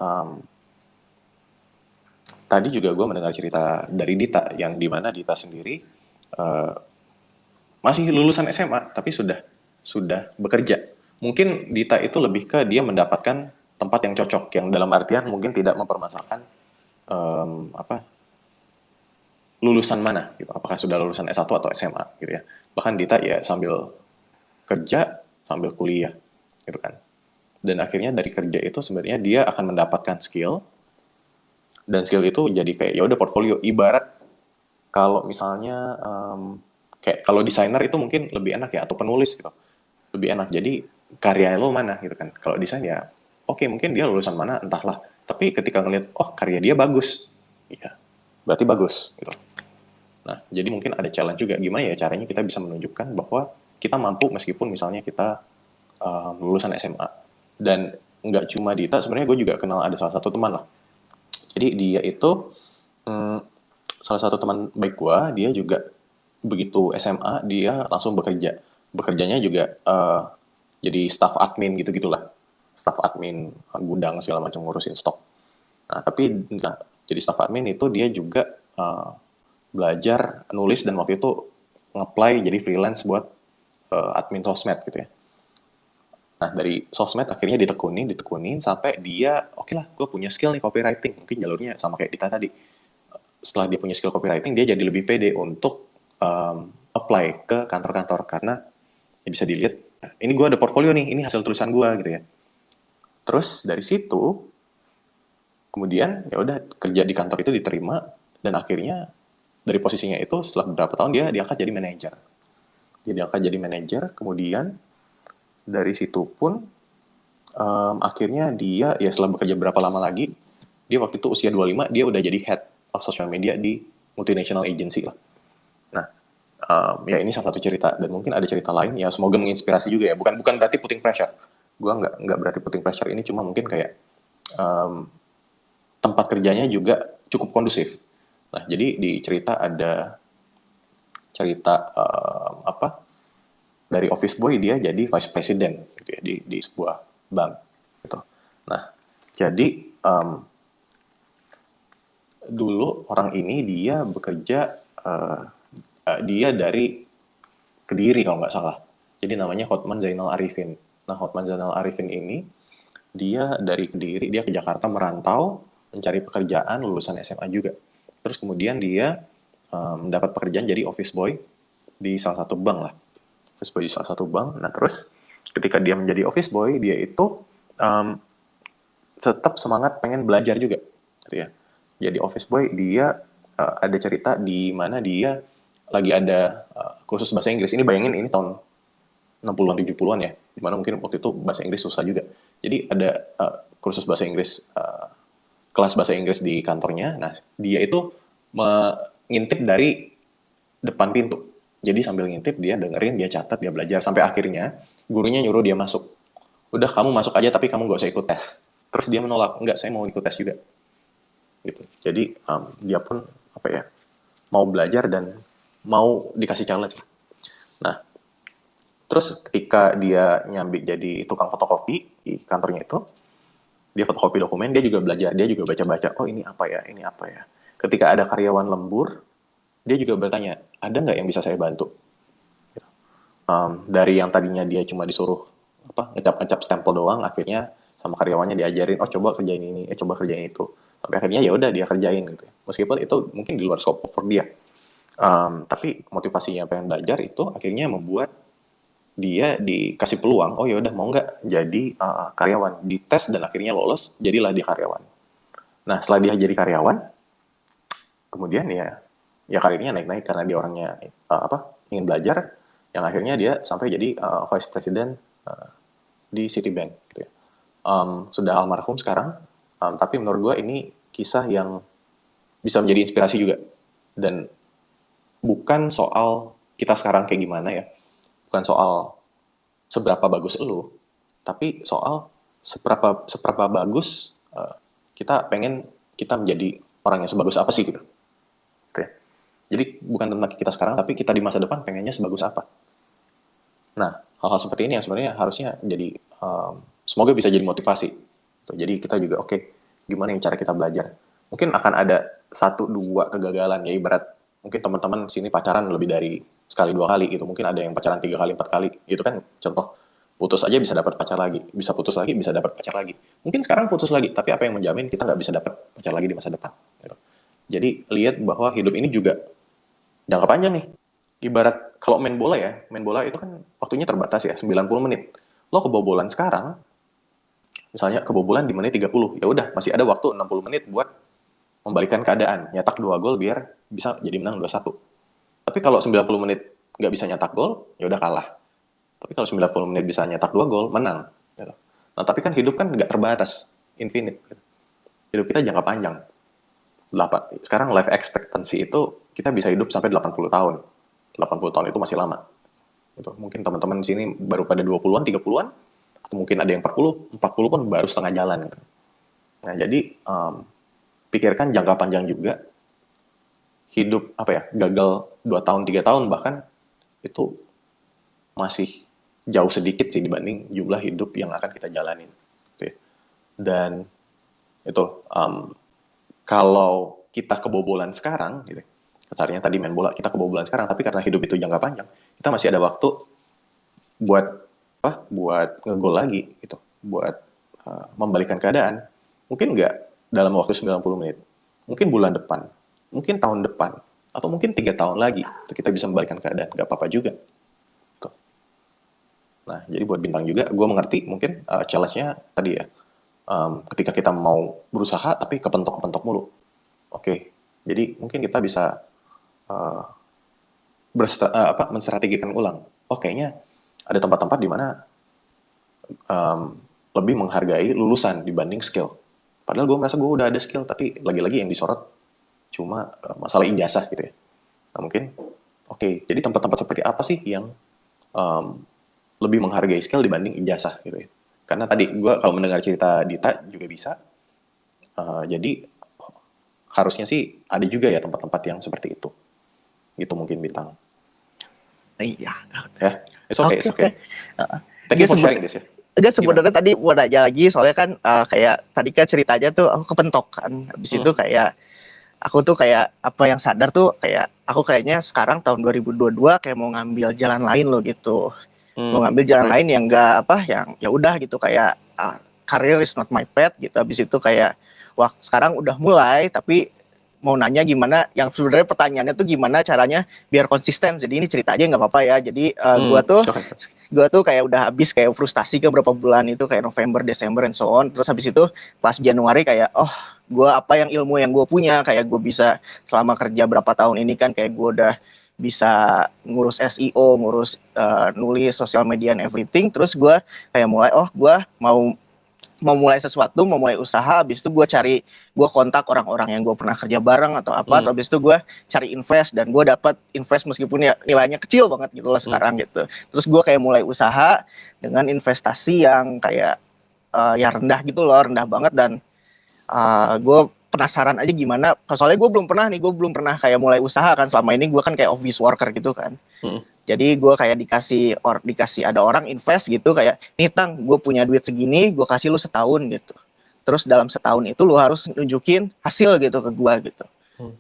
A: tadi juga gue mendengar cerita dari Dita, yang dimana Dita sendiri masih lulusan SMA tapi sudah bekerja. Mungkin Dita itu lebih ke dia mendapatkan tempat yang cocok, yang dalam artian mungkin tidak mempermasalahkan lulusan mana gitu, apakah sudah lulusan S1 atau SMA gitu ya. Bahkan Dita ya sambil kerja, sambil kuliah gitu kan. Dan akhirnya dari kerja itu sebenarnya dia akan mendapatkan skill, dan skill itu jadi kayak ya udah portfolio. Ibarat kalau misalnya kayak kalau desainer itu mungkin lebih enak ya, atau penulis gitu, lebih enak. Jadi karya lo mana gitu kan. Kalau desain ya mungkin dia lulusan mana entahlah, tapi ketika ngeliat karya dia bagus, ya berarti bagus gitu. Nah, jadi mungkin ada challenge juga, gimana ya caranya kita bisa menunjukkan bahwa kita mampu meskipun misalnya kita lulusan SMA. Dan nggak cuma Dita, sebenarnya gue juga kenal ada salah satu teman lah. Jadi dia itu salah satu teman baik gue, dia juga begitu SMA dia langsung bekerja. Bekerjanya juga jadi staff admin gitu-gitulah. Staff admin gudang segala macam, ngurusin stok. Nah, tapi jadi staff admin itu dia juga belajar nulis, dan waktu itu nge-apply jadi freelance buat admin sosmed gitu ya. Nah, dari sosmed akhirnya ditekunin sampai dia, oke lah, gue punya skill nih copywriting. Mungkin jalurnya sama kayak Dita tadi. Setelah dia punya skill copywriting, dia jadi lebih pede untuk apply ke kantor-kantor. Karena ya bisa dilihat, ini gue ada portfolio nih, ini hasil tulisan gue gitu ya. Terus dari situ, kemudian ya udah kerja di kantor itu diterima, dan akhirnya dari posisinya itu setelah beberapa tahun dia diangkat jadi manajer. Dia diangkat jadi manajer, kemudian dari situ pun akhirnya dia ya setelah bekerja berapa lama lagi, dia waktu itu usia 25, dia udah jadi head of social media di multinational agency lah. Nah, ya ini salah satu cerita, dan mungkin ada cerita lain ya, semoga menginspirasi juga ya. Bukan berarti putting pressure. Gua nggak berarti putting pressure, ini cuma mungkin kayak tempat kerjanya juga cukup kondusif. Nah, jadi di cerita ada cerita dari office boy dia jadi vice president gitu ya, di sebuah bank gitu. Nah, jadi dulu orang ini dia bekerja dia dari Kediri kalau nggak salah. Jadi namanya Hotman Zainal Arifin. Nah, Hotman Zainal Arifin ini dia dari Kediri, dia ke Jakarta merantau mencari pekerjaan, lulusan SMA juga. Terus kemudian dia mendapat pekerjaan jadi office boy di salah satu bank lah. Office boy di salah satu bank. Nah, terus ketika dia menjadi office boy, dia itu tetap semangat pengen belajar juga gitu ya. Jadi office boy dia ada cerita di mana dia lagi ada kursus bahasa Inggris. Ini bayangin ini tahun 60-an 70-an ya, dimana mungkin waktu itu bahasa Inggris susah juga. Jadi ada kursus bahasa Inggris, kelas bahasa Inggris di kantornya. Nah, dia itu mengintip dari depan pintu. Jadi sambil ngintip, dia dengerin, dia catat, dia belajar. Sampai akhirnya gurunya nyuruh dia masuk. Udah, kamu masuk aja tapi kamu gak usah ikut tes. Terus dia menolak, enggak, saya mau ikut tes juga. Gitu. Jadi dia pun mau belajar dan mau dikasih challenge. Nah, terus ketika dia nyambi jadi tukang fotokopi di kantornya itu, dia fotokopi dokumen, dia juga belajar, dia juga baca-baca, oh ini apa ya. Ketika ada karyawan lembur, dia juga bertanya, ada nggak yang bisa saya bantu? Dari yang tadinya dia cuma disuruh ngecap-ngecap stempel doang, akhirnya sama karyawannya diajarin, oh coba kerjain ini, coba kerjain itu. Sampai akhirnya ya udah dia kerjain gitu. Meskipun itu mungkin di luar scope for dia. Tapi motivasinya pengen belajar itu akhirnya membuat dia dikasih peluang, oh ya udah mau nggak jadi karyawan, dites dan akhirnya lolos, jadilah dia karyawan. Nah, setelah dia jadi karyawan, kemudian ya karirnya naik-naik karena dia orangnya ingin belajar, yang akhirnya dia sampai jadi vice president di Citibank gitu ya. Sudah almarhum sekarang, tapi menurut gue ini kisah yang bisa menjadi inspirasi juga. Dan bukan soal kita sekarang kayak gimana ya, bukan soal seberapa bagus lu, tapi soal seberapa bagus kita pengen kita menjadi orang yang sebagus apa sih gitu. Oke. Jadi bukan tentang kita sekarang, tapi kita di masa depan pengennya sebagus apa. Nah, hal-hal seperti ini yang sebenarnya harusnya jadi semoga bisa jadi motivasi. Jadi kita juga gimana yang cara kita belajar. Mungkin akan ada 1-2 kegagalan ya, ibarat mungkin teman-teman sini pacaran lebih dari sekali 2 kali gitu, mungkin ada yang pacaran 3 kali 4 kali gitu kan, contoh putus aja bisa dapat pacar lagi, bisa putus lagi bisa dapat pacar lagi, mungkin sekarang putus lagi, tapi apa yang menjamin kita nggak bisa dapat pacar lagi di masa depan gitu. Jadi lihat bahwa hidup ini juga jangka panjang nih, ibarat kalau main bola itu kan waktunya terbatas ya, 90 menit, lo kebobolan sekarang misalnya kebobolan di menit 30, ya udah masih ada waktu 60 menit buat membalikan keadaan, nyetak 2 gol biar bisa jadi menang 2-1. Tapi kalau 90 menit nggak bisa nyetak gol, ya udah kalah. Tapi kalau 90 menit bisa nyetak 2 gol, menang. Gitu. Nah, tapi kan hidup kan nggak terbatas, infinite. Gitu. Hidup kita jangka panjang. Sekarang life expectancy itu kita bisa hidup sampai 80 tahun. 80 tahun itu masih lama. Gitu. Mungkin teman-teman di sini baru pada 20-an, 30-an, atau mungkin ada yang 40 pun baru setengah jalan. Gitu. Nah, jadi pikirkan jangka panjang juga. Hidup gagal 2 tahun 3 tahun bahkan itu masih jauh sedikit sih dibanding jumlah hidup yang akan kita jalanin. Dan itu kalau kita kebobolan sekarang gitu, kasarnya tadi main bola kita kebobolan sekarang, tapi karena hidup itu jangka panjang, kita masih ada waktu buat buat ngegol lagi gitu, buat membalikan keadaan. Mungkin nggak dalam waktu 90 menit, mungkin bulan depan, mungkin tahun depan, atau mungkin 3 tahun lagi itu kita bisa membalikan keadaan, nggak apa-apa juga. Tuh. Nah, jadi buat Bintang juga, gue mengerti mungkin challenge-nya tadi ya, ketika kita mau berusaha tapi kepentok-kepentok mulu. Oke, jadi mungkin kita bisa menstrategikan ulang. Oh, kayaknya ada tempat-tempat di mana lebih menghargai lulusan dibanding skill. Padahal gue merasa gue udah ada skill, tapi lagi-lagi yang disorot cuma masalah ijazah gitu ya. Nah, mungkin, oke, jadi tempat-tempat seperti apa sih yang lebih menghargai skill dibanding ijazah gitu ya. Karena tadi gue kalau mendengar cerita Dita juga bisa, jadi harusnya sih ada juga ya tempat-tempat yang seperti itu. Gitu mungkin Bintang.
G: Iya.
A: Ya, it's okay,
G: Oke,
A: it's okay.
G: Heeh.
A: Thank you for
G: Dia
A: sharing this ya.
G: Enggak, sebenarnya tadi mau nanya lagi soalnya kan kayak tadi kan ceritanya tuh aku kepentok kan. Habis itu kayak aku tuh kayak apa yang sadar tuh kayak aku kayaknya sekarang tahun 2022 kayak mau ngambil jalan lain loh gitu. Mau ngambil jalan lain yang enggak apa yang ya udah gitu kayak career is not my path gitu. Habis itu kayak wah sekarang udah mulai tapi mau nanya gimana yang sebenarnya pertanyaannya tuh gimana caranya biar konsisten. Jadi ini cerita aja nggak apa-apa ya. Jadi gue tuh kayak udah habis kayak frustasi ke beberapa bulan itu kayak November, Desember, and so on. Terus habis itu pas Januari kayak gue apa yang ilmu yang gue punya kayak gue bisa selama kerja berapa tahun ini kan kayak gue udah bisa ngurus SEO, ngurus nulis sosial media and everything. Terus gue kayak mulai gue mau mulai sesuatu, mau mulai usaha, habis itu gue kontak orang-orang yang gue pernah kerja bareng atau apa, atau habis itu gue cari invest dan gue dapat invest meskipun ya nilainya kecil banget gitu lah sekarang gitu. Terus gue kayak mulai usaha dengan investasi yang kayak ya rendah gitu loh, rendah banget dan gue penasaran aja gimana, soalnya gue belum pernah kayak mulai usaha kan selama ini gue kan kayak office worker gitu kan. Jadi gue kayak dikasih ada orang invest gitu kayak nih Tang gue punya duit segini gue kasih lu setahun gitu. Terus dalam setahun itu lu harus nunjukin hasil gitu ke gue gitu.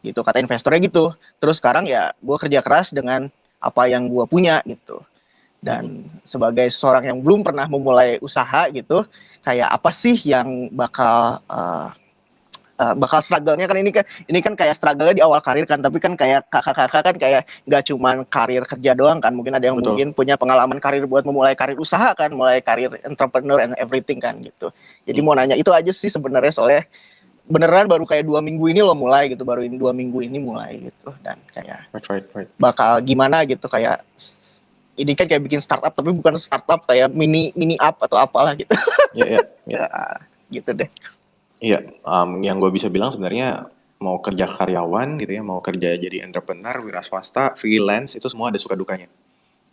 G: Gitu kata investornya gitu. Terus sekarang ya gue kerja keras dengan apa yang gue punya gitu. Dan sebagai seorang yang belum pernah memulai usaha gitu, kayak apa sih yang bakal struggle-nya kan ini kan kayak struggle-nya di awal karir kan, tapi kan kayak kakak-kakak kan kayak nggak cuman karir kerja doang kan, mungkin ada yang mungkin punya pengalaman karir buat memulai karir usaha kan, mulai karir entrepreneur and everything kan gitu. Jadi mau nanya itu aja sih sebenarnya soalnya beneran baru kayak 2 minggu ini lo mulai gitu, baru ini 2 minggu ini mulai gitu dan kayak bakal gimana gitu kayak ini kan kayak bikin startup tapi bukan startup kayak mini up atau apalah gitu.
A: Ya.
G: Gitu deh.
A: Iya, yang gue bisa bilang sebenarnya mau kerja karyawan gitu ya, mau kerja jadi entrepreneur, wira swasta, freelance, itu semua ada suka dukanya.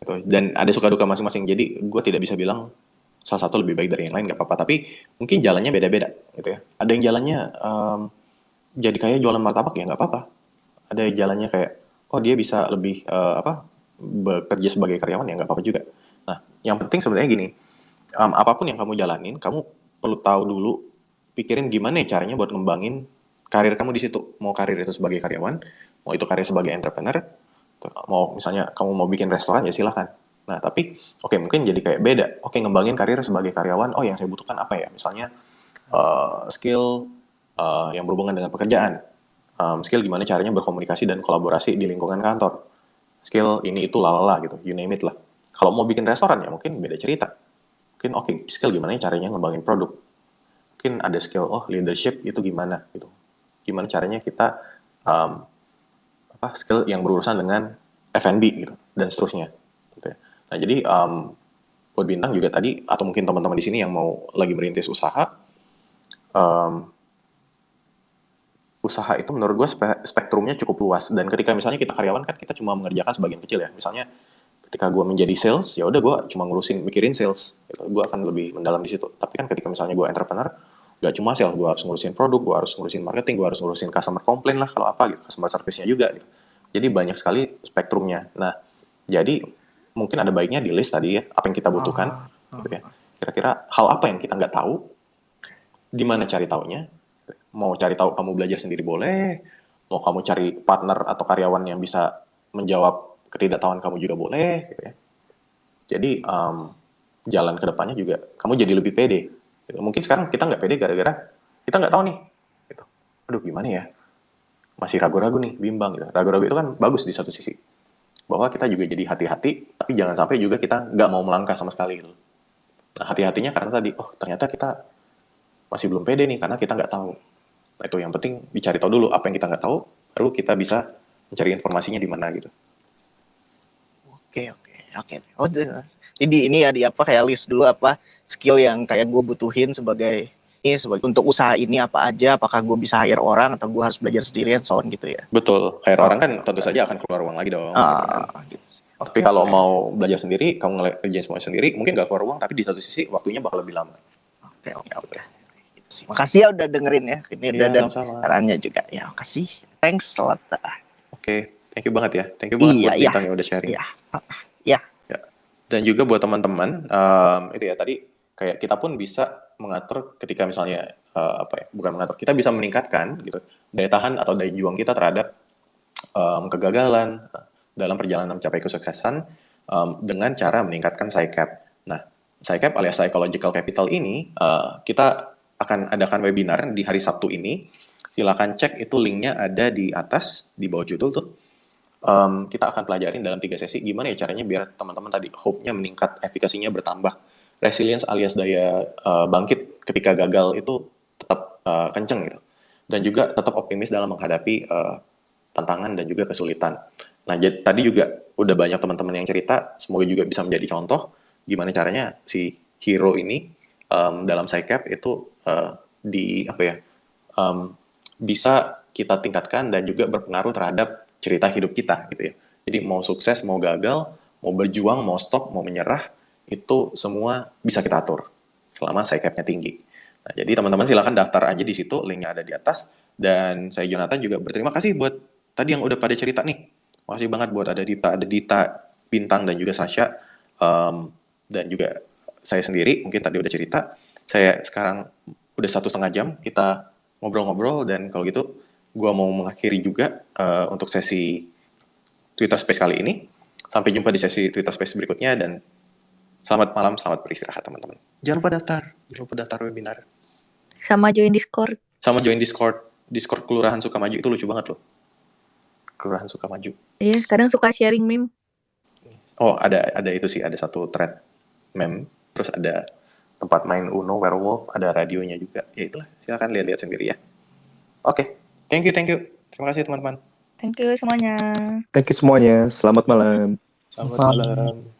A: Gitu. Dan ada suka duka masing-masing. Jadi gue tidak bisa bilang salah satu lebih baik dari yang lain, nggak apa-apa. Tapi mungkin jalannya beda-beda gitu ya. Ada yang jalannya jadi kayak jualan martabak ya nggak apa-apa. Ada yang jalannya kayak, dia bisa lebih bekerja sebagai karyawan ya nggak apa-apa juga. Nah, yang penting sebenarnya gini, apapun yang kamu jalanin, kamu perlu tahu dulu, pikirin gimana ya caranya buat ngembangin karir kamu di situ. Mau karir itu sebagai karyawan, mau itu karir sebagai entrepreneur, mau misalnya kamu mau bikin restoran ya silahkan. Nah tapi mungkin jadi kayak beda. Ngembangin karir sebagai karyawan, yang saya butuhkan apa ya? Misalnya skill yang berhubungan dengan pekerjaan, skill gimana caranya berkomunikasi dan kolaborasi di lingkungan kantor, skill ini itu lalala gitu, you name it lah. Kalau mau bikin restoran ya mungkin beda cerita. Mungkin skill gimana caranya ngembangin produk. Mungkin ada skill leadership itu gimana gitu, gimana caranya kita skill yang berurusan dengan F&B gitu dan seterusnya gitu ya. Nah jadi buat Bintang juga tadi atau mungkin teman-teman di sini yang mau lagi merintis usaha, usaha itu menurut gue spektrumnya cukup luas, dan ketika misalnya kita karyawan kan kita cuma mengerjakan sebagian kecil ya. Misalnya ketika gue menjadi sales ya udah gue cuma mikirin sales gitu. Gue akan lebih mendalam di situ. Tapi kan ketika misalnya gue entrepreneur, gak cuma sales, gue harus ngurusin produk, gue harus ngurusin marketing, gue harus ngurusin customer complaint lah kalau apa gitu, customer service-nya juga gitu. Jadi banyak sekali spektrumnya. Nah, jadi mungkin ada baiknya di list tadi ya, apa yang kita butuhkan gitu ya. Kira-kira hal apa yang kita nggak tahu, di mana cari taunya. Mau cari tahu kamu belajar sendiri boleh, mau kamu cari partner atau karyawan yang bisa menjawab ketidaktahuan kamu juga boleh gitu ya. Jadi jalan ke depannya juga kamu jadi lebih pede. Gitu. Mungkin sekarang kita nggak pede gara-gara kita nggak tahu nih. Gitu. Aduh gimana ya? Masih ragu-ragu nih, bimbang gitu. Ragu-ragu itu kan bagus di satu sisi. Bahwa kita juga jadi hati-hati, tapi jangan sampai juga kita nggak mau melangkah sama sekali gitu. Nah, hati-hatinya karena tadi, oh ternyata kita masih belum pede nih karena kita nggak tahu. Nah, itu yang penting dicari tahu dulu apa yang kita nggak tahu, baru kita bisa mencari informasinya di mana gitu.
G: Oke. Oh, jadi ini ya di apa kayak list dulu apa skill yang kayak gue butuhin sebagai untuk usaha ini apa aja, apakah gue bisa hire orang atau gue harus belajar sendiri and so on gitu ya.
A: Betul, hire orang kan tentu saja akan keluar uang lagi dong. Gitu kan.
G: Gitu sih.
A: Tapi kalau mau belajar sendiri, kamu ngerjain semuanya sendiri, mungkin nggak keluar uang, tapi di satu sisi waktunya bakal lebih lama.
G: Oke. Gitu sih. Makasih ya udah dengerin ya. Ini
A: Iya,
G: dan
A: sama-sama.
G: sarannya juga. Ya, makasih. Thanks a lot.
A: Oke, thank you banget ya. Thank you banget buat
G: Iya.
A: Bintang yang udah sharing.
G: Iya.
A: Ya. Dan juga buat teman-teman, itu ya tadi kayak kita pun bisa mengatur ketika misalnya bukan mengatur, kita bisa meningkatkan gitu daya tahan atau daya juang kita terhadap kegagalan dalam perjalanan mencapai kesuksesan dengan cara meningkatkan PSYCAP. Nah, PSYCAP alias Psychological Capital ini kita akan adakan webinar di hari Sabtu ini. Silakan cek itu linknya ada di atas di bawah judul tuh. Kita akan pelajarin dalam 3 sesi gimana ya caranya biar teman-teman tadi hope-nya meningkat, efikasinya bertambah, resilience alias daya bangkit ketika gagal itu tetap kenceng gitu, dan juga tetap optimis dalam menghadapi tantangan dan juga kesulitan. Nah, tadi juga udah banyak teman-teman yang cerita, semoga juga bisa menjadi contoh gimana caranya si hero ini dalam PSYCAP itu bisa kita tingkatkan dan juga berpengaruh terhadap cerita hidup kita gitu ya. Jadi mau sukses, mau gagal, mau berjuang, mau stop, mau menyerah, itu semua bisa kita atur selama PSYCAP-nya tinggi. Nah, jadi teman-teman silakan daftar aja di situ, linknya ada di atas. Dan saya Jonathan juga berterima kasih buat tadi yang udah pada cerita nih. Makasih banget buat ada Dita, Bintang, dan juga Sasha. Dan juga saya sendiri, mungkin tadi udah cerita. Saya sekarang udah 1,5 jam kita ngobrol-ngobrol, dan kalau gitu gue mau mengakhiri juga untuk sesi Twitter Space kali ini. Sampai jumpa di sesi Twitter Space berikutnya, dan selamat malam, selamat beristirahat teman-teman. Jangan lupa daftar webinar.
E: Sama join Discord.
A: Sama join Discord Kelurahan Sukamaju, itu lucu banget loh. Kelurahan Sukamaju.
E: Iya, sekarang suka sharing meme.
A: Oh, ada itu sih, ada satu thread meme, terus ada tempat main Uno, Werewolf, ada radionya juga. Ya itulah, silakan lihat-lihat sendiri ya. Oke, thank you. Terima kasih teman-teman.
E: Thank you semuanya.
C: Thank you semuanya. Selamat malam.
A: Selamat malam.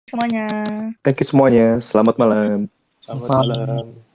E: semuanya.
C: Thank you semuanya. Selamat malam.
A: Selamat malam.